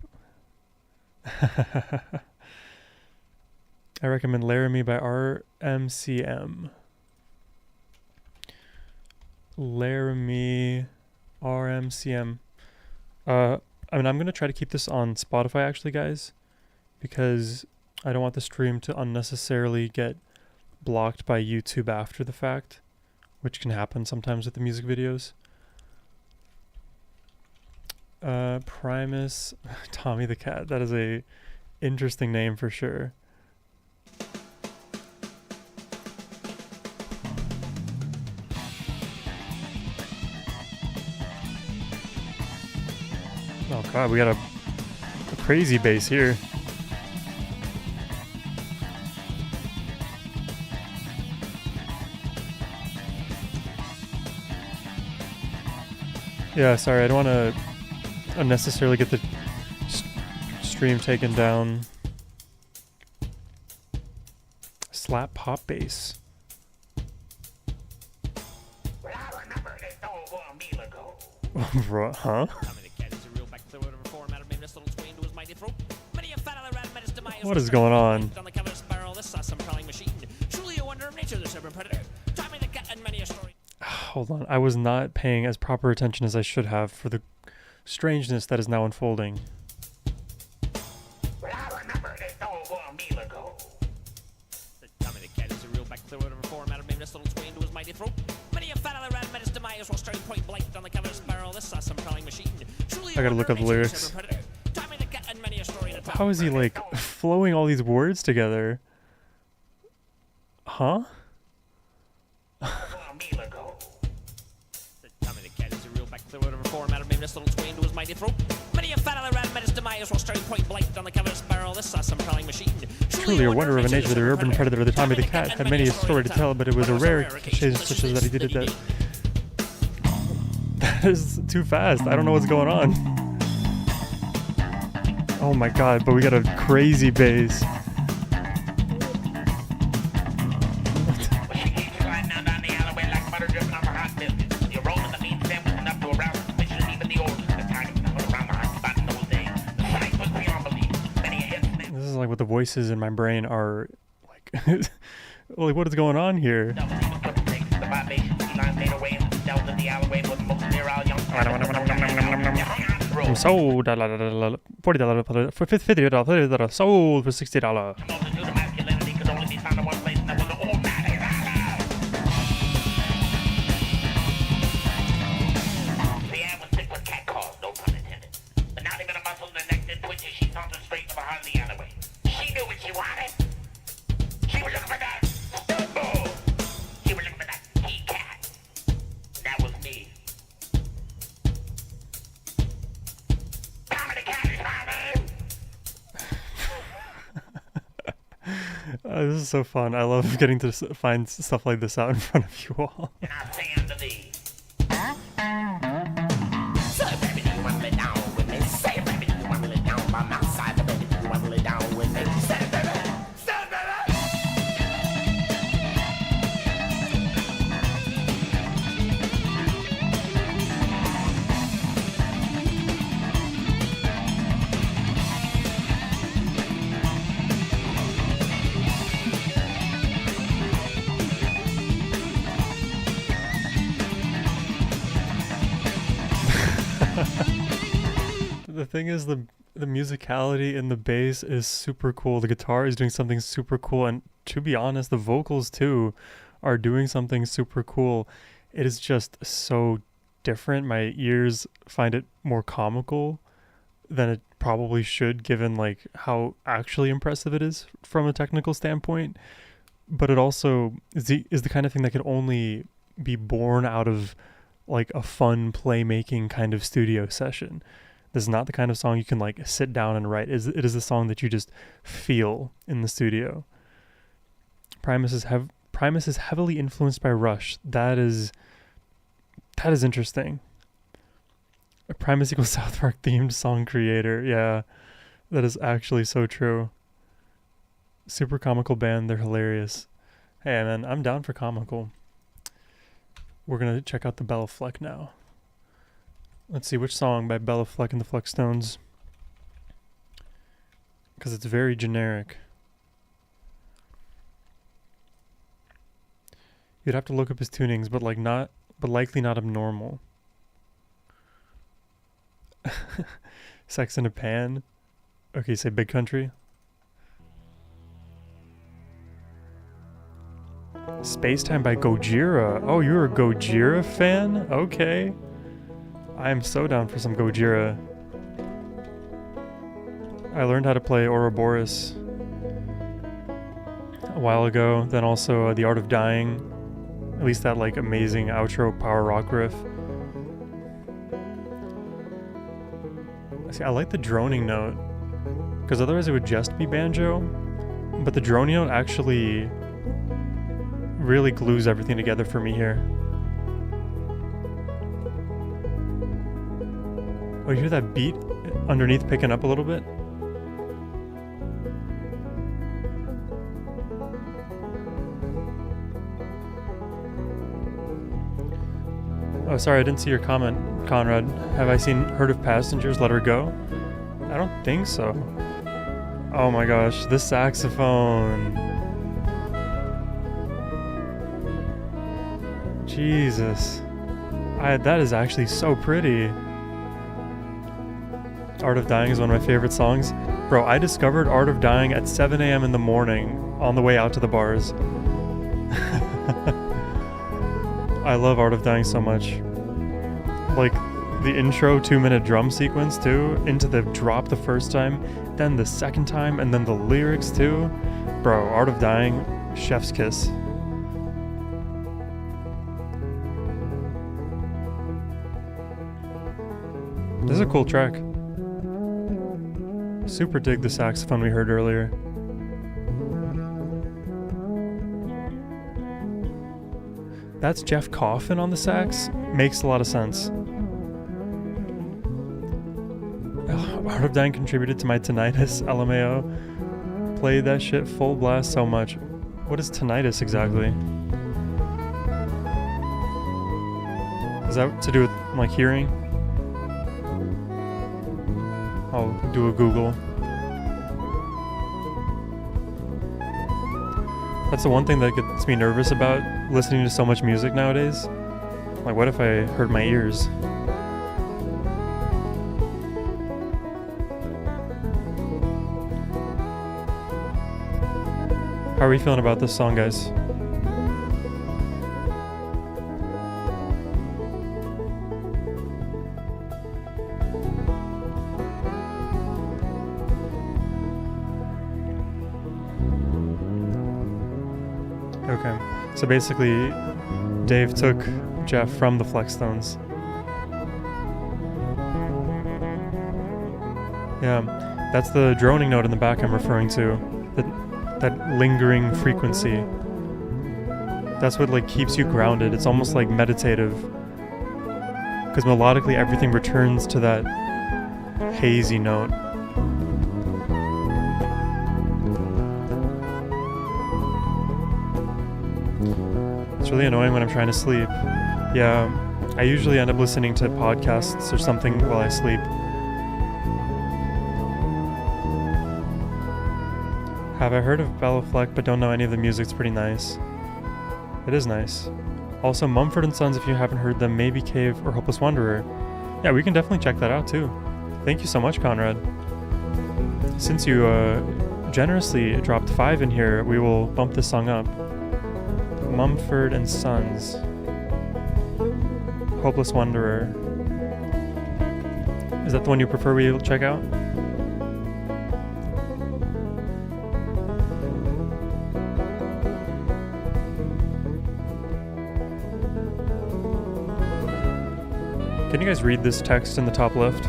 I recommend Laramie by RMCM. Laramie RMCM. I mean, I'm gonna try to keep this on Spotify actually, guys, because I don't want the stream to unnecessarily get blocked by YouTube after the fact, which can happen sometimes with the music videos. Primus, Tommy the Cat. That is a interesting name for sure. Oh god, we got a crazy bass here. Yeah, sorry, I don't want to unnecessarily get the stream taken down. Slap pop bass. Well, I remember this over a meal ago. Huh? What is going on? Hold on, I was not paying as proper attention as I should have for the strangeness that is now unfolding. Well, I remember this over a meal ago. Tommy the Cat is a real back clear over format of named this little twin to his mighty throat. Many a fat other rat met his demise while staring point blank on the cover of Sparrow. This saw some prowling machine. I gotta look up the lyrics. How is he like flowing all these words together? Huh? Truly a wonder of a nature, the urban predator, the Tommy the Cat, had many a story to tell, but it was a rare case such as that he did it that... That is too fast. I don't know what's going on. Oh my god, but we got a crazy bass. This is like what the voices in my brain are like. Like, what is going on here? I'm sold $40 for $50 sold for $60. This is so fun. I love getting to find stuff like this out in front of you all. And I say unto thee, so baby, do you want to lay down with me? Say, baby, do you want to lay down by my side? Baby, do you want to lay down with me? Say it, baby. Say it, baby. The thing is, the musicality in the bass is super cool. The guitar is doing something super cool, and to be honest, the vocals too are doing something super cool. It is just so different. My ears find it more comical than it probably should, given like how actually impressive it is from a technical standpoint. But it also is the kind of thing that could only be born out of like a fun playmaking kind of studio session. This is not the kind of song you can like sit down and write. It is a song that you just feel in the studio. Primus is heavily influenced by Rush. That is interesting. Primus equals South Park themed song creator. Yeah, that is actually so true. Super comical band. They're hilarious. Hey man, I'm down for comical. We're gonna check out the Bella Fleck now. Let's see which song by Bella Fleck and the Fleckstones, because it's very generic. You'd have to look up his tunings, but likely not abnormal. Sex in a Pan. Okay, say Big Country. Spacetime by Gojira. Oh, you're a Gojira fan? Okay. I am so down for some Gojira. I learned how to play Ouroboros a while ago. Then also The Art of Dying. At least that like amazing outro power rock riff. See, I like the droning note, because otherwise it would just be banjo. But the droning note actually really glues everything together for me here. Oh, you hear that beat underneath picking up a little bit? Oh, sorry, I didn't see your comment, Conrad. Have I seen Herd of Passengers Let Her Go? I don't think so. Oh my gosh, this saxophone. Jesus. That is actually so pretty. Art of Dying is one of my favorite songs. Bro, I discovered Art of Dying at 7 a.m. in the morning on the way out to the bars. I love Art of Dying so much. Like, the intro 2-minute drum sequence too, into the drop the first time, then the second time, and then the lyrics too. Bro, Art of Dying, chef's kiss. This is a cool track. Super dig the saxophone we heard earlier. That's Jeff Coffin on the sax. Makes a lot of sense. Art of Dying contributed to my tinnitus, LMAO. Played that shit full blast so much. What is tinnitus exactly? Is that to do with like hearing? I'll do a Google. That's the one thing that gets me nervous about listening to so much music nowadays. Like, what if I hurt my ears? How are we feeling about this song, guys? Okay, so basically Dave took Jeff from the Fleckstones. Yeah, that's the droning note in the back I'm referring to. that lingering frequency. That's what like keeps you grounded. It's almost like meditative. Because melodically everything returns to that hazy note. It's really annoying when I'm trying to sleep. Yeah, I usually end up listening to podcasts or something while I sleep. Have I heard of Bellafleck but don't know any of the music? It's pretty nice. It is nice. Also, Mumford & Sons, if you haven't heard them, Maybe Cave or Hopeless Wanderer. Yeah, we can definitely check that out too. Thank you so much, Conrad. Since you generously dropped 5 in here, we will bump this song up. Mumford & Sons. Hopeless Wanderer. Is that the one you prefer we check out? Can you guys read this text in the top left?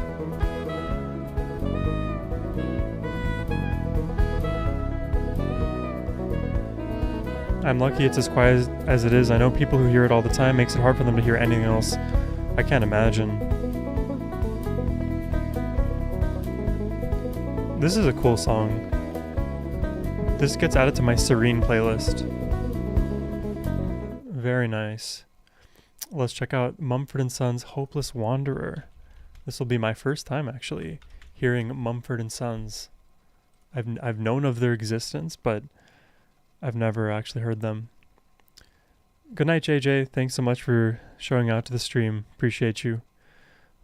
I'm lucky it's as quiet as it is. I know people who hear it all the time makes it hard for them to hear anything else. I can't imagine. This is a cool song. This gets added to my Serene playlist. Very nice. Let's check out Mumford & Sons' Hopeless Wanderer. This will be my first time actually hearing Mumford & Sons. I've known of their existence, but I've never actually heard them. Good night, JJ. Thanks so much for showing out to the stream. Appreciate you.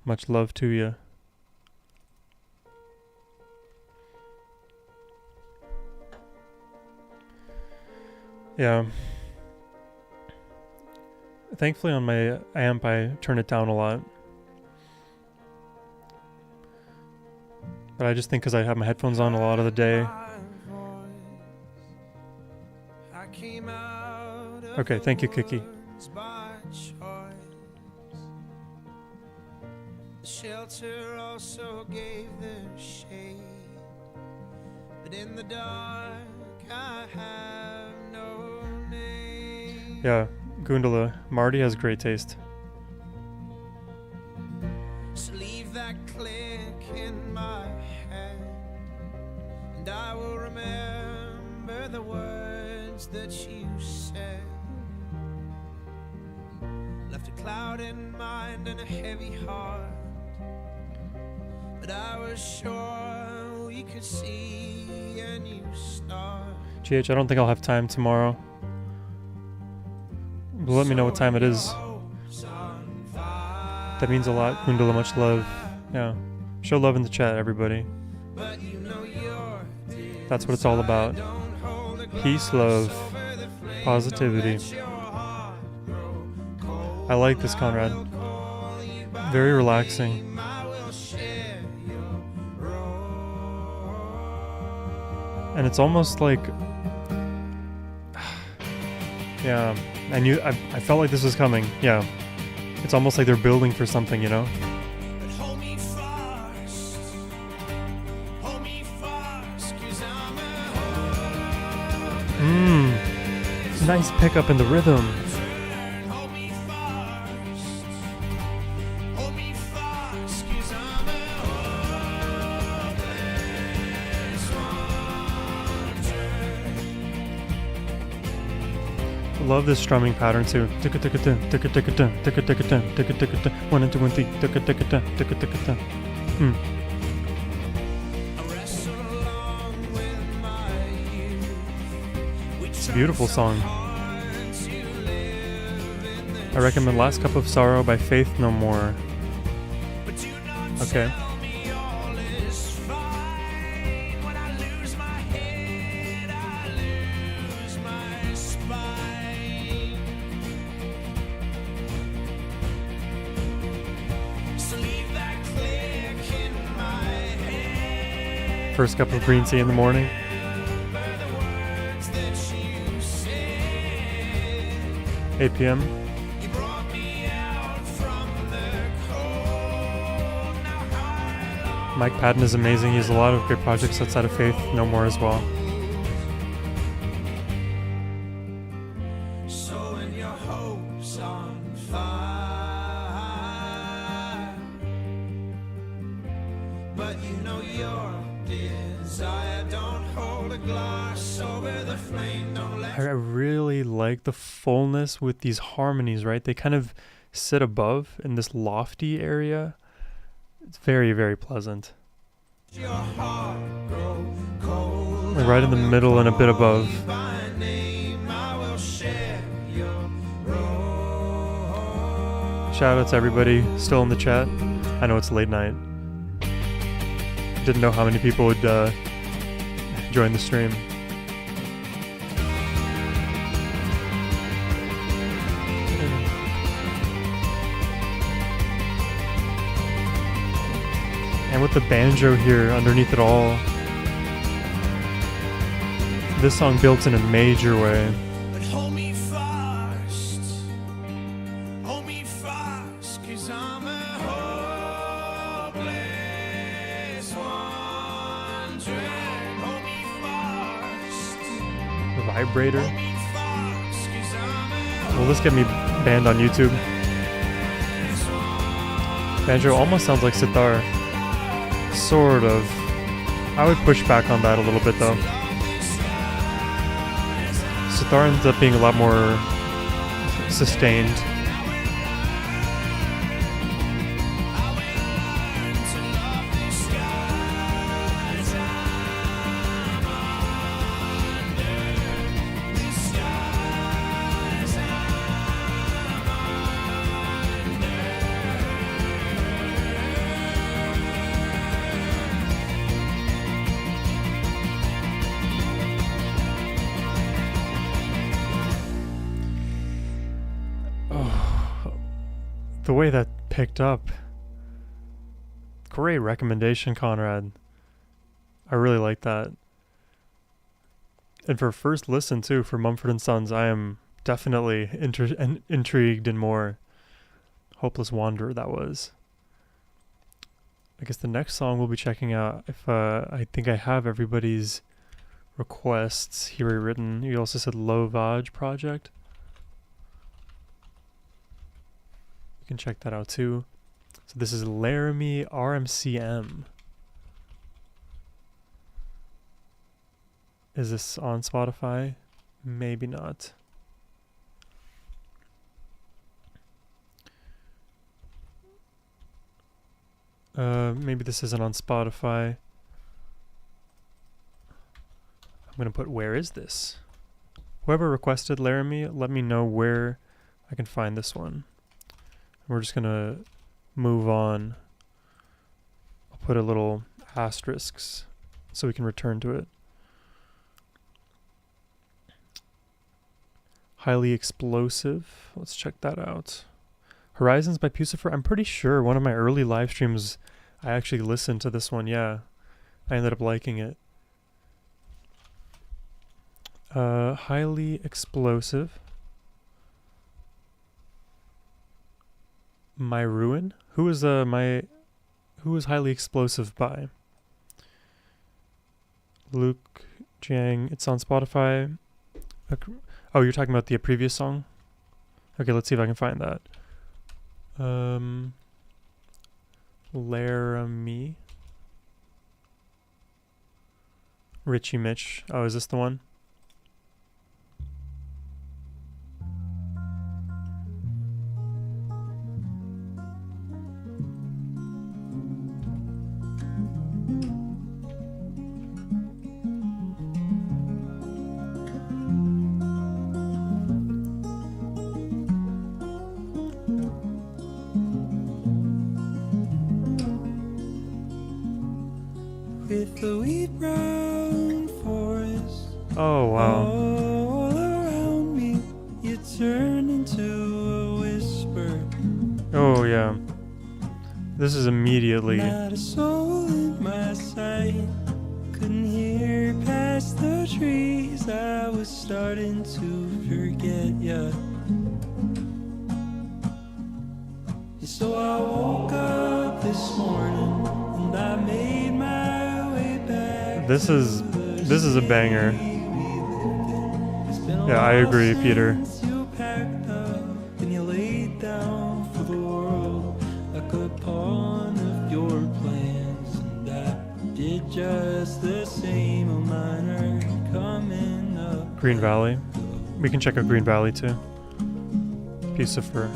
Much love to you. Yeah. Thankfully on my amp I turn it down a lot. But I just think because I have my headphones on a lot of the day. Okay, thank you, Kiki. Shelter also gave their shade, but in the dark I have no name. Yeah, Gundala. Marty has great taste. So leave that click in my head, and I will remember the words that you said. Left a cloud in mind and a heavy heart, but I was sure we could see a new star. GH, I don't think I'll have time tomorrow. But let me know what time it is. That means a lot. Gundala, much love. Yeah. Show love in the chat, everybody. That's what it's all about. Peace, love, positivity. I like this, Conrad. Very relaxing. And it's almost like... yeah, I felt like this was coming. Yeah. It's almost like they're building for something, you know? Nice pickup in the rhythm. Love this strumming pattern too. Ticka ticka ticka ticka ticka ticka ticka ticka ticka 1 and 2 and 3 ticka ticka ticka ticka. It's a beautiful song. I recommend Last Cup of Sorrow by Faith No More. Okay. First cup of green tea in the morning. $8 p.m. Mike Patton is amazing. He has a lot of great projects outside of Faith No More as well. know your desire. Don't hold a glass over the flame. Don't let I really like the fullness with these harmonies, right? They kind of sit above in this lofty area. It's very, very pleasant. your heart grow cold. Like right in the middle and a bit above. By name, I will share your road. Shout out to everybody still in the chat. I know it's late night. Didn't know how many people would join the stream. And with the banjo here underneath it all, this song builds in a major way. But hold me fast, 'cause I'm a hopeless wandering. Hold me fast, The vibrator. hold me fast, 'cause I'm a Will this get me banned on YouTube? Banjo almost sounds like sitar. Sort of. I would push back on that a little bit though. Sitar ends up being a lot more sustained. The way that picked up. Great recommendation, Conrad. I really like that. And for first listen too, for Mumford & Sons, I am definitely intrigued and more. Hopeless Wanderer, that was. I guess the next song we'll be checking out, if I think I have everybody's requests here written. You also said Lovage Project. You can check that out too. So this is Laramie RMCM. Is this on Spotify? Maybe not. Maybe this isn't on Spotify. I'm gonna put where is this? Whoever requested Laramie, let me know where I can find this one. We're just gonna move on. I'll put a little asterisks so we can return to it. Highly Explosive. Let's check that out. Horizons by Pucifer. I'm pretty sure one of my early live streams I actually listened to this one. Yeah, I ended up liking it. Highly Explosive. My Ruin. Who is Highly Explosive by? Luke Jiang. It's on Spotify. Oh, you're talking about the previous song? Okay, let's see if I can find that. Laramie. Richie Mitch. Oh, is this the one? with the wheat brown forest Oh, wow. all around me. You turn into a whisper. Oh, yeah. This is immediately. Not a soul in my sight. Couldn't hear past the trees. I was starting to forget ya. So I woke up this morning and I made my way back. This is a banger. Yeah, I agree, Peter. You packed up and you laid down for the world like a pawn of your plans, and did just the same. A minor coming up. Green Valley. We can check out Green Valley too. Pucifer.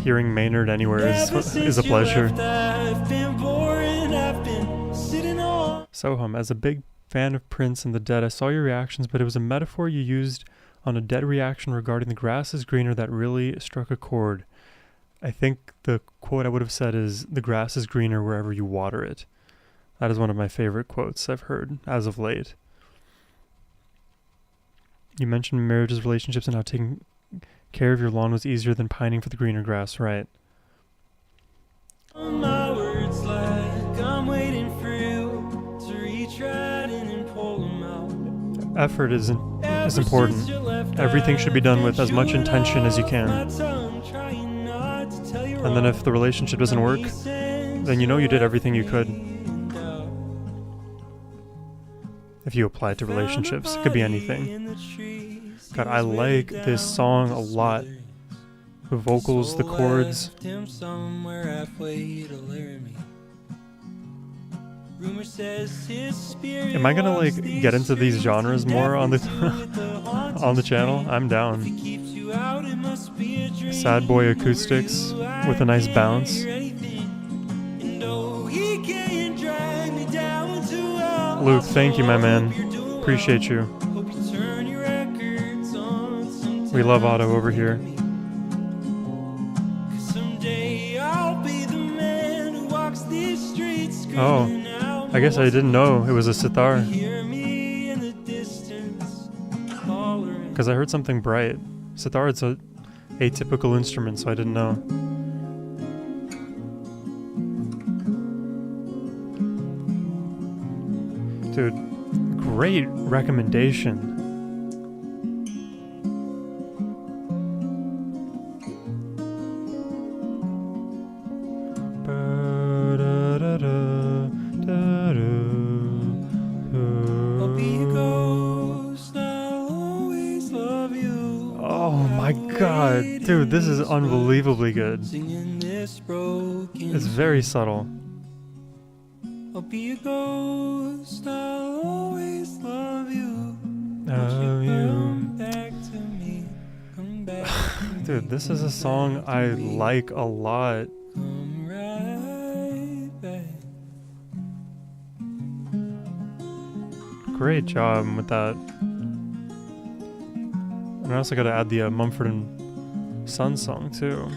Hearing Maynard anywhere is a pleasure. Sohum, as a big fan of Prince and the Dead, I saw your reactions, but it was a metaphor you used on a Dead reaction regarding the grass is greener that really struck a chord. I think the quote I would have said is, the grass is greener wherever you water it. That is one of my favorite quotes I've heard as of late. You mentioned marriages, relationships, and how taking care of your lawn was easier than pining for the greener grass, right? My words like I'm waiting for you to reach right in and pull them out. Effort is important. Everything should be done with as much intention as you can. And then if the relationship doesn't work, then you know you did everything you could. If you apply it to relationships, it could be anything. God, I like this song a lot. The vocals, the chords. Am I gonna like get into these genres more on the on the channel? I'm down. Sad boy acoustics with a nice bounce. Luke, thank you, my man. Appreciate you. We love Otto over here. Oh, I guess I didn't know it was a sitar. Because I heard something bright. Sitar, it's a atypical instrument, so I didn't know. Dude, great recommendation. Oh my god, dude, this is unbelievably good. It's very subtle. I'll be a ghost, I'll always love you. Love you. Come back to me, come back to me. Dude, this is a song I like a lot. Come right back. Great job with that. And I also gotta add the Mumford and Sons song too.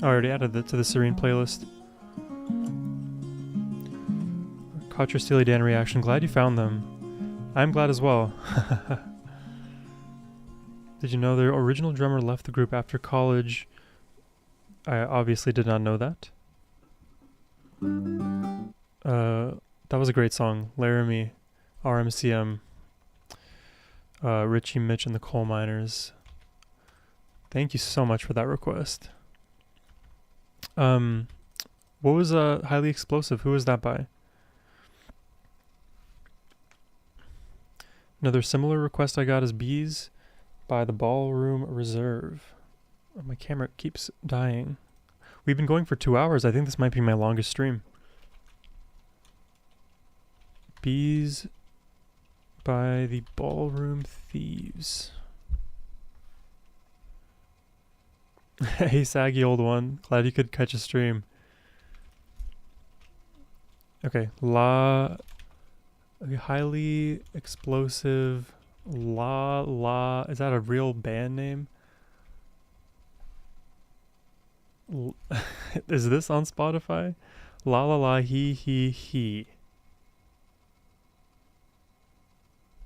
I already added it to the Serene playlist. Caught your Steely Dan reaction. Glad you found them. I'm glad as well. Did you know the original drummer left the group after college? I obviously did not know that. That was a great song. Laramie, RMCM, Richie, Mitch, and the Coal Miners. Thank you so much for that request. What was Highly Explosive? Who was that by? Another similar request I got is Bees by the Ballroom Reserve. Oh, my camera keeps dying. We've been going for 2 hours. I think this might be my longest stream. Bees by the Ballroom Thieves. Hey, saggy old one. Glad you could catch a stream. Okay, Highly Explosive La. Is that a real band name? Is this on Spotify? La la la he.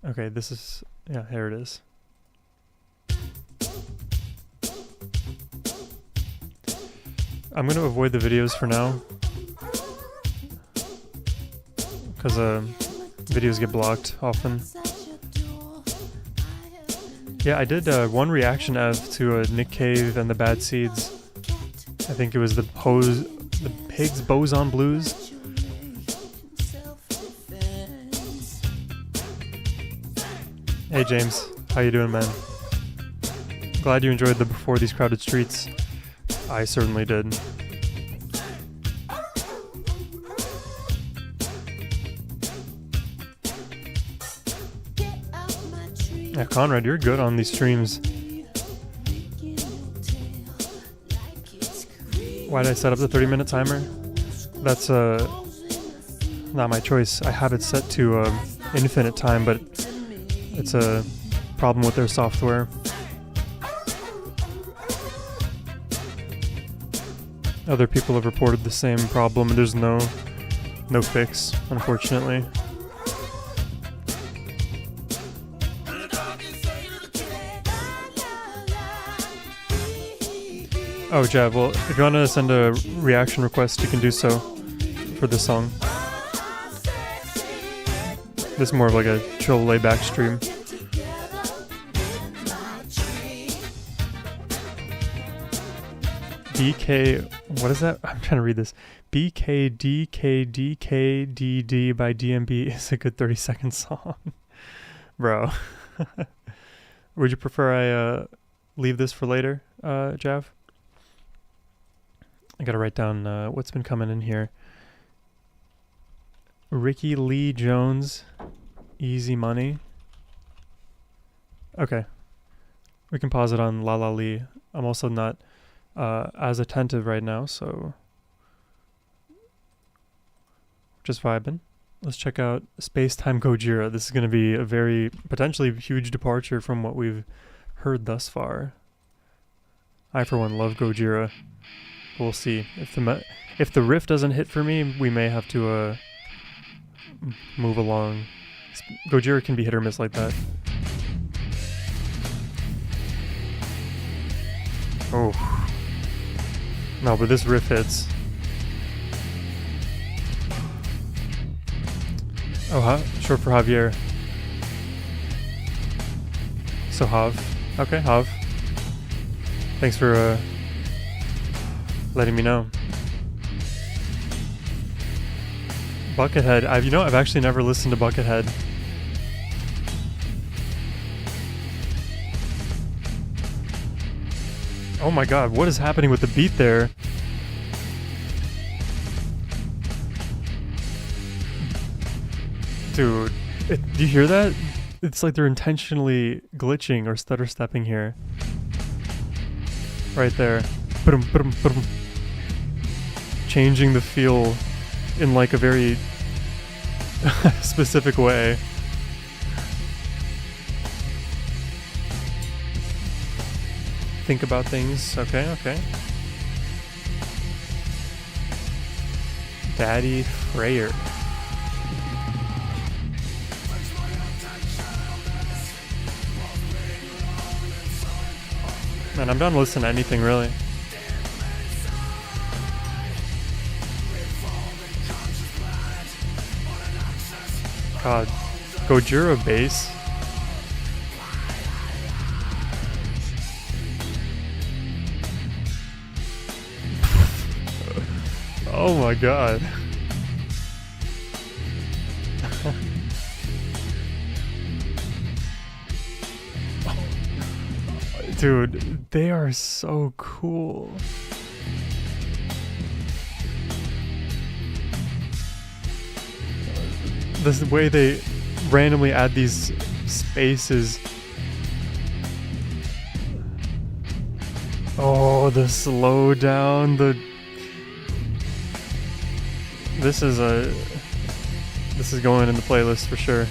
Okay, this is, yeah, here it is. I'm gonna avoid the videos for now, because videos get blocked often. Yeah, I did one reaction of to Nick Cave and the Bad Seeds. I think it was the Pigs Boson Blues. Hey James, how you doing, man? Glad you enjoyed the Before These Crowded Streets. I certainly did. Yeah, Conrad, you're good on these streams. Why did I set up the 30-minute timer? That's not my choice. I have it set to infinite time, but it's a problem with their software. Other people have reported the same problem, and there's no fix, unfortunately. Oh, Jav, well, if you want to send a reaction request, you can do so for this song. This is more of like a chill, layback stream. BK, what is that? I'm trying to read this. BKDKDKDD by DMB is a good 30-second song. Bro. Would you prefer I leave this for later, Jav? I gotta write down what's been coming in here. Ricky Lee Jones, Easy Money. Okay. We can pause it on La La Lee. I'm also not as attentive right now, so just vibing. Let's check out Space Time Gojira. This is going to be a very potentially huge departure from what we've heard thus far. I, for one, love Gojira. We'll see. If the riff doesn't hit for me, we may have to move along. Gojira can be hit or miss like that. Oh. No, but this riff hits. Oh, short for Javier. So Hav. Okay, Hav. Thanks for letting me know. Buckethead. I've actually never listened to Buckethead. Oh my god, what is happening with the beat there? Dude, do you hear that? It's like they're intentionally glitching or stutter stepping here. Right there. Changing the feel in like a very specific way. Think about things. Okay. Daddy Freyer. Man, I'm done listening to anything really. God, Gojira bass. Oh my god. Dude, they are so cool. The way they randomly add these spaces. Oh, the slow down, This is going in the playlist for sure.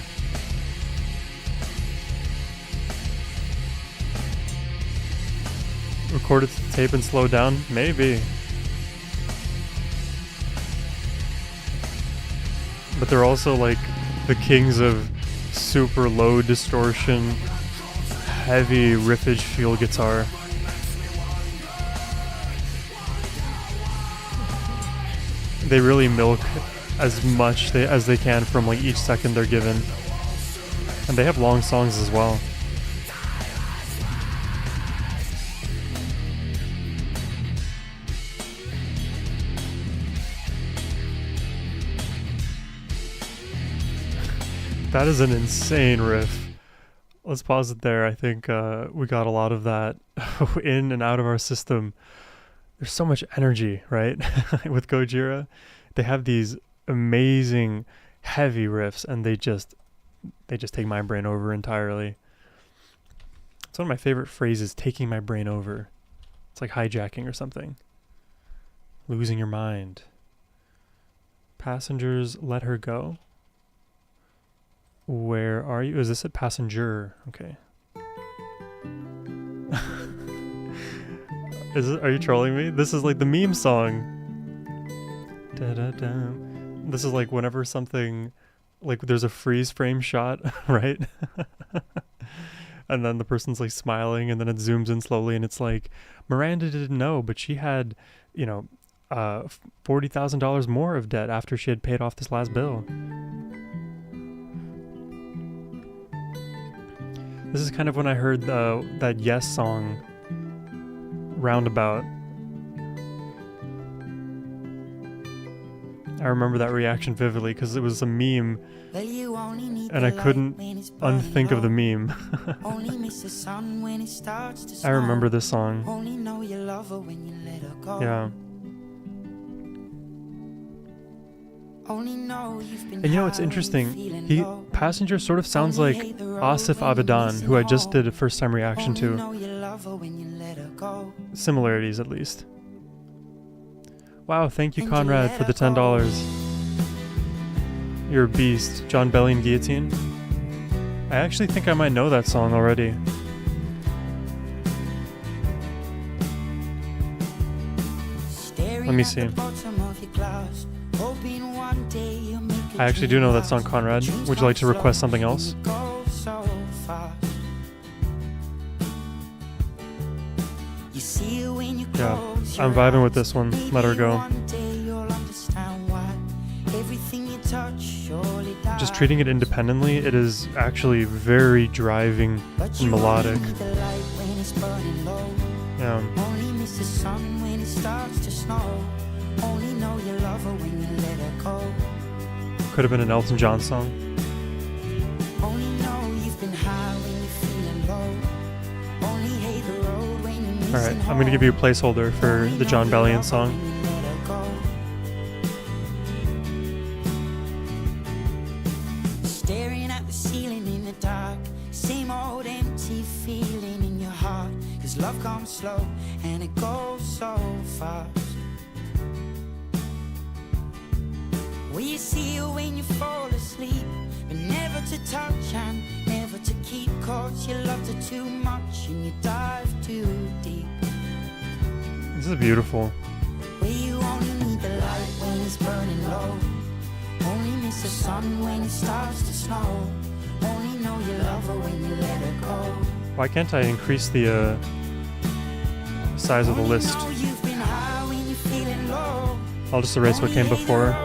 Record it to the tape and slow down? Maybe. But they're also like the kings of super low distortion, heavy riffage feel guitar. They really milk as much as they can from like each second they're given. And they have long songs as well. That is an insane riff. let's pause it there. I think we got a lot of that in and out of our system. There's so much energy, right? With Gojira, they have these amazing heavy riffs, and they just take my brain over entirely. It's one of my favorite phrases, taking my brain over. It's like hijacking or something. Losing your mind. Passengers, let her go. Where are you? Is this a passenger? Okay. Are you trolling me? This is like the meme song. Da-da-da. This is like whenever something, like there's a freeze frame shot, right? And then the person's like smiling, and then it zooms in slowly, and it's like, Miranda didn't know, but she had, $40,000 more of debt after she had paid off this last bill. This is kind of when I heard that Yes song, Roundabout. I remember that reaction vividly because it was a meme, and I couldn't unthink of the meme. I remember this song. Yeah. And it's interesting. Passenger sort of sounds like Asif Avidan, who I just did a first time reaction to. Similarities, at least. Wow, thank you, Conrad, for the $10. You're a beast. John Bellion Guillotine. I actually think I might know that song already. Let me see. I actually do know that song, Conrad. Would you like to request something else? Yeah, I'm vibing with this one. Let her go. Just treating it independently, it is actually very driving and melodic. Yeah. Could have been an Elton John song. Alright, I'm gonna give you a placeholder for the John Bellion song. Staring at the ceiling in the dark, same old empty feeling in your heart. 'Cause love comes slow and it goes so fast. We see you when you fall asleep, but never to touch and never to keep. 'Cause you loved her too much and you dive too deep. This is beautiful. Where you only need the light when it's burning low. Only miss the sun when it starts to snow. Only know you love her when you let her go. Why can't I increase the size of the list? I'll just erase what came before.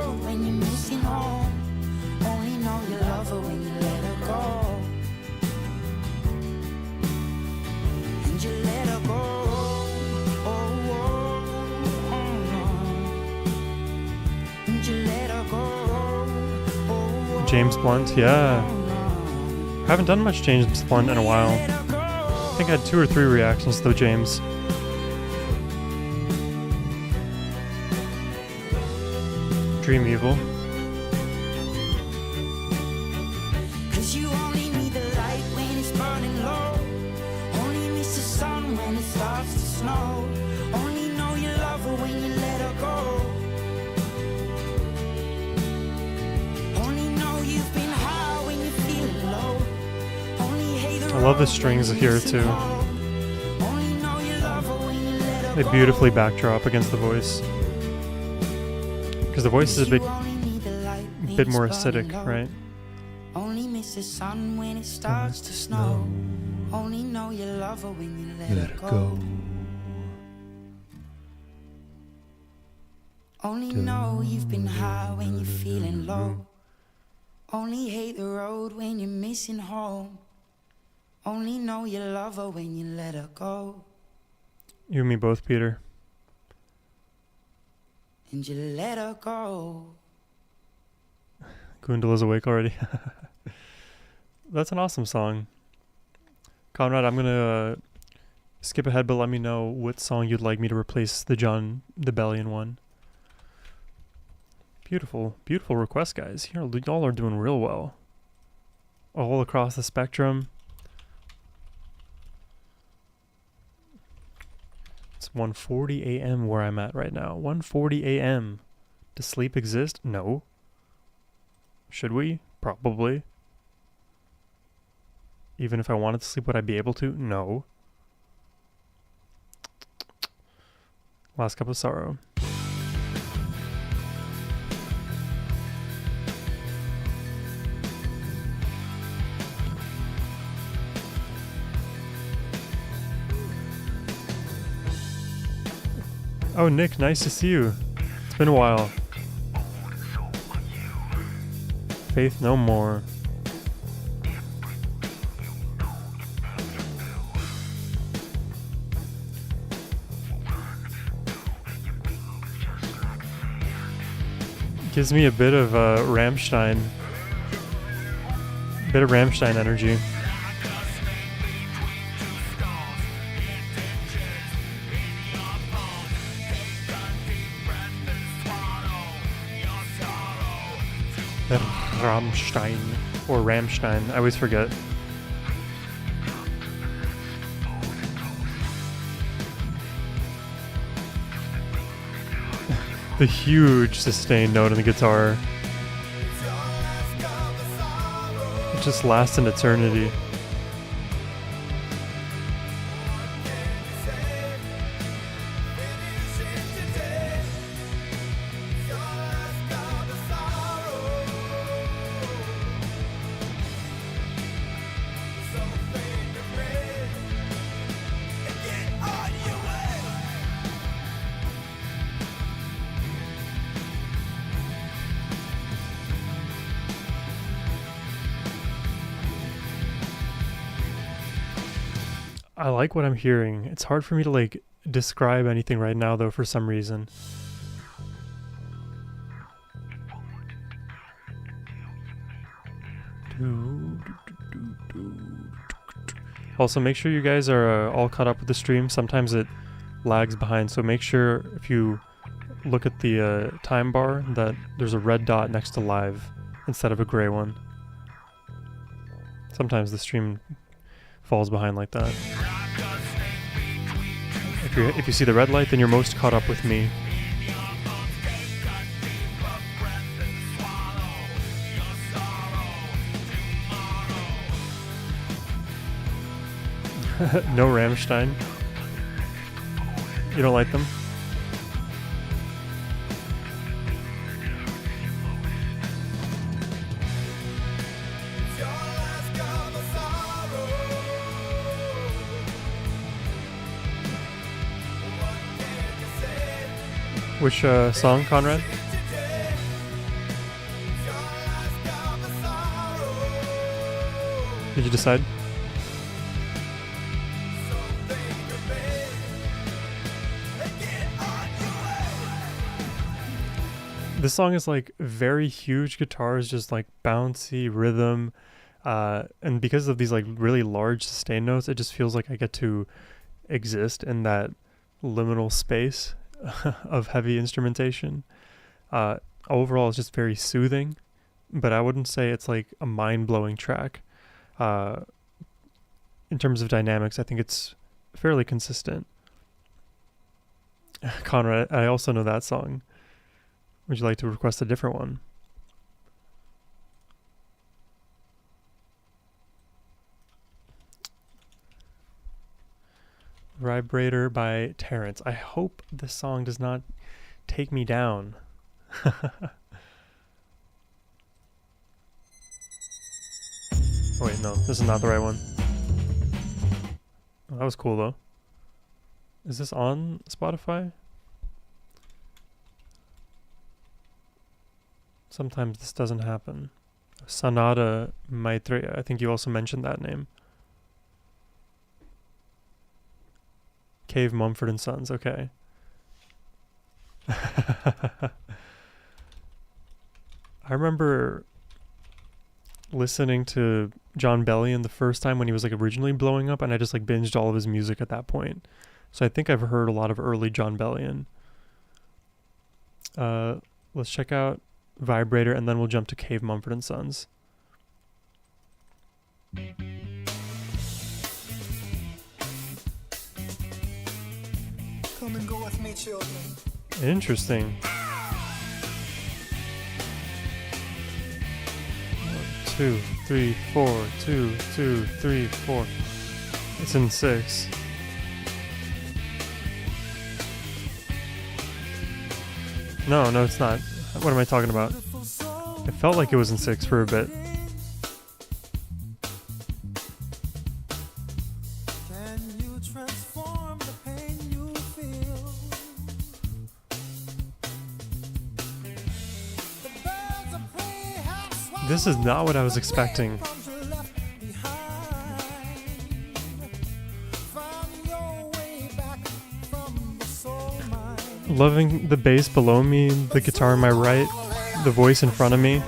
James Blunt, yeah. I haven't done much James Blunt in a while. I think I had 2 or 3 reactions to James. Dream Evil. Cause you only need the light when it's burning low. Only miss the sun when it starts to snow. Only know you love her when you let her go. Only know you've been high when you're feeling low. Only hate the I love the strings here too. They beautifully backdrop against the voice. Because the voice is a bit more acidic, right? Only miss the sun when it starts to snow. Only know you love her when you let her go. Only know you've been high when you're feeling low. Only hate the road when you're missing home. Only know you love her when you let her go. You and me both, Peter. And you let her go. Gundala's awake already. That's an awesome song. Conrad, I'm gonna skip ahead, but let me know what song you'd like me to replace the John the Bellion one. Beautiful, beautiful request, guys. Y'all are doing real well. All across the spectrum. It's 1:40 a.m. where I'm at right now. 1:40 a.m. Does sleep exist? No. Should we? Probably. Even if I wanted to sleep, would I be able to? No. Last Cup of Sorrow. Oh, Nick, nice to see you. It's been a while. Faith no more. Gives me a bit of Rammstein. Bit of Rammstein energy. Rammstein or Rammstein, I always forget. The huge sustained note on the guitar. It just lasts an eternity. I like what I'm hearing. It's hard for me to like describe anything right now though for some reason. Also, make sure you guys are all caught up with the stream. Sometimes it lags behind, so make sure if you look at the time bar that there's a red dot next to live instead of a gray one. Sometimes the stream falls behind like that. If you see the red light, then you're most caught up with me. No Rammstein. You don't like them? Which song, Conrad? Did you decide? This song is like very huge guitars, just like bouncy rhythm, and because of these like really large sustain notes, it just feels like I get to exist in that liminal space of heavy instrumentation. Overall, it's just very soothing, but I wouldn't say it's like a mind-blowing track. In terms of dynamics, I think it's fairly consistent. Conrad, I also know that song. Would you like to request a different one? Vibrator by Terrence. I hope this song does not take me down. Oh wait, no, this is not the right one. Oh, that was cool though. Is this on Spotify? Sometimes this doesn't happen. Sanada Maitreya. I think you also mentioned that name. Cave Mumford and Sons. Okay. I remember listening to John Bellion the first time when he was like originally blowing up, and I just like binged all of his music at that point. So I think I've heard a lot of early John Bellion. Let's check out Vibrator, and then we'll jump to Cave Mumford and Sons. Come and go with me, children. Interesting. 2, 3, 4, 2, 2, 3, 4. It's in 6. No, it's not. What am I talking about? It felt like it was in 6 for a bit. This is not what I was expecting. Loving the bass below me, the guitar on my right, the voice in front of me.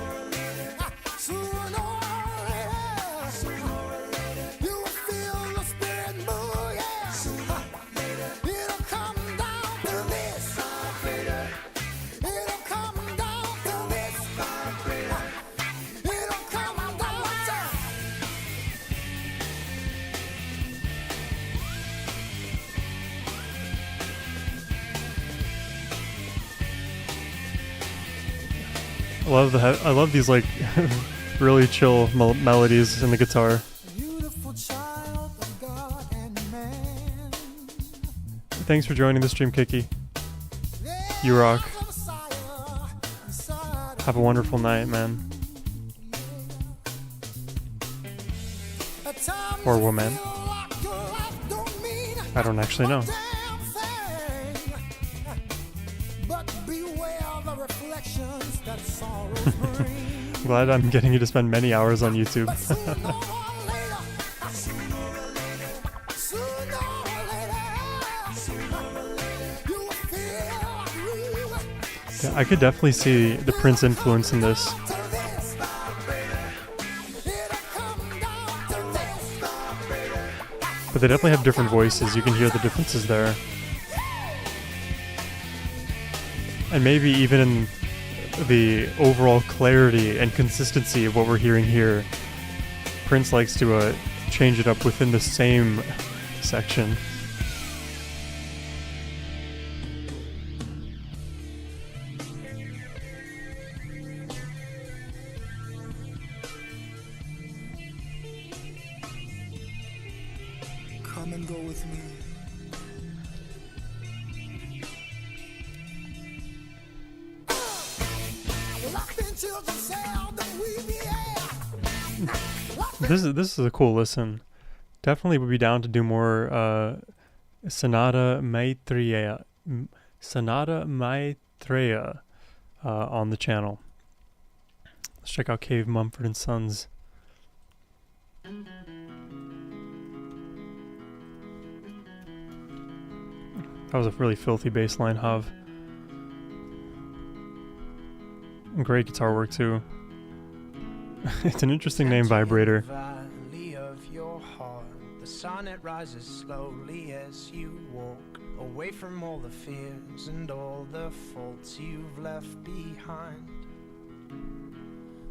I love these like really chill melodies in the guitar. Thanks for joining the stream, Kiki. You rock. Have a wonderful night, man. Or woman. I don't actually know. Glad I'm getting you to spend many hours on YouTube. Yeah, I could definitely see the Prince influence in this. But they definitely have different voices. You can hear the differences there. And maybe even in the overall clarity and consistency of what we're hearing here, Prince likes to change it up within the same section. Come and go with me. This is a cool listen. Definitely would be down to do more Sonata Maitreya on the channel. Let's check out Cave Mumford and Sons. That was a really filthy bass line, Hav. Great guitar work too. It's an interesting name, Vibrator. Valley of your heart, the sun it rises slowly as you walk away from all the fears and all the faults you've left behind.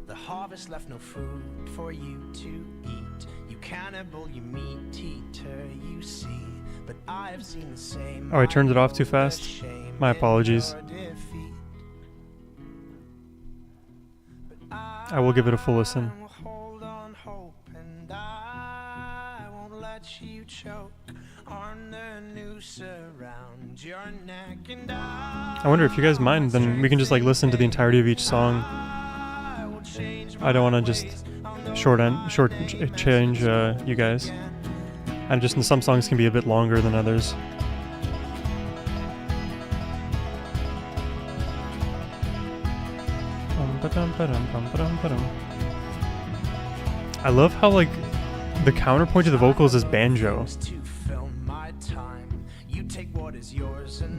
The harvest left no food for you to eat. You cannibal, you meat eater, you see. But I have seen the same. Oh, I turned it off too fast. My apologies. I will give it a full listen. Hold on hope and I won't let you choke on the noose around your neck, and I wonder if you guys mind, then we can just like listen to the entirety of each song. I don't want to just change you guys. And just some songs can be a bit longer than others. I love how like the counterpoint to the vocals is banjo.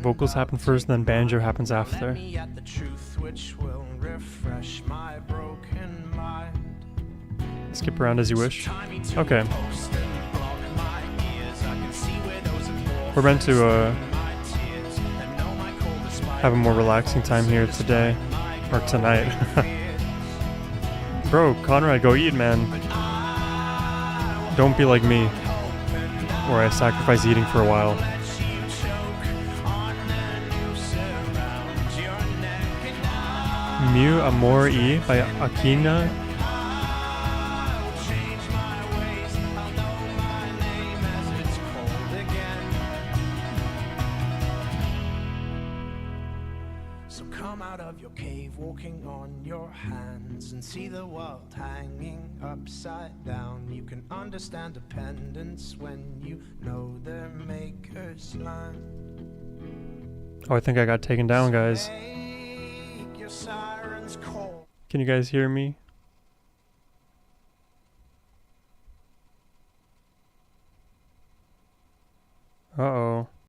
Vocals happen first, then banjo happens after. Skip around as you wish. Okay. We're meant to have a more relaxing time here today. Or tonight. Bro, Conrad, go eat, man. Don't be like me, where I sacrifice eating for a while. Miu Amor E by Akina. So come out of your cave, walking on your hands, and see the world hanging upside down. You can understand dependence when you know their maker's land. Oh, I think I got taken down, guys. Make your sirens call. Can you guys hear me? Uh-oh.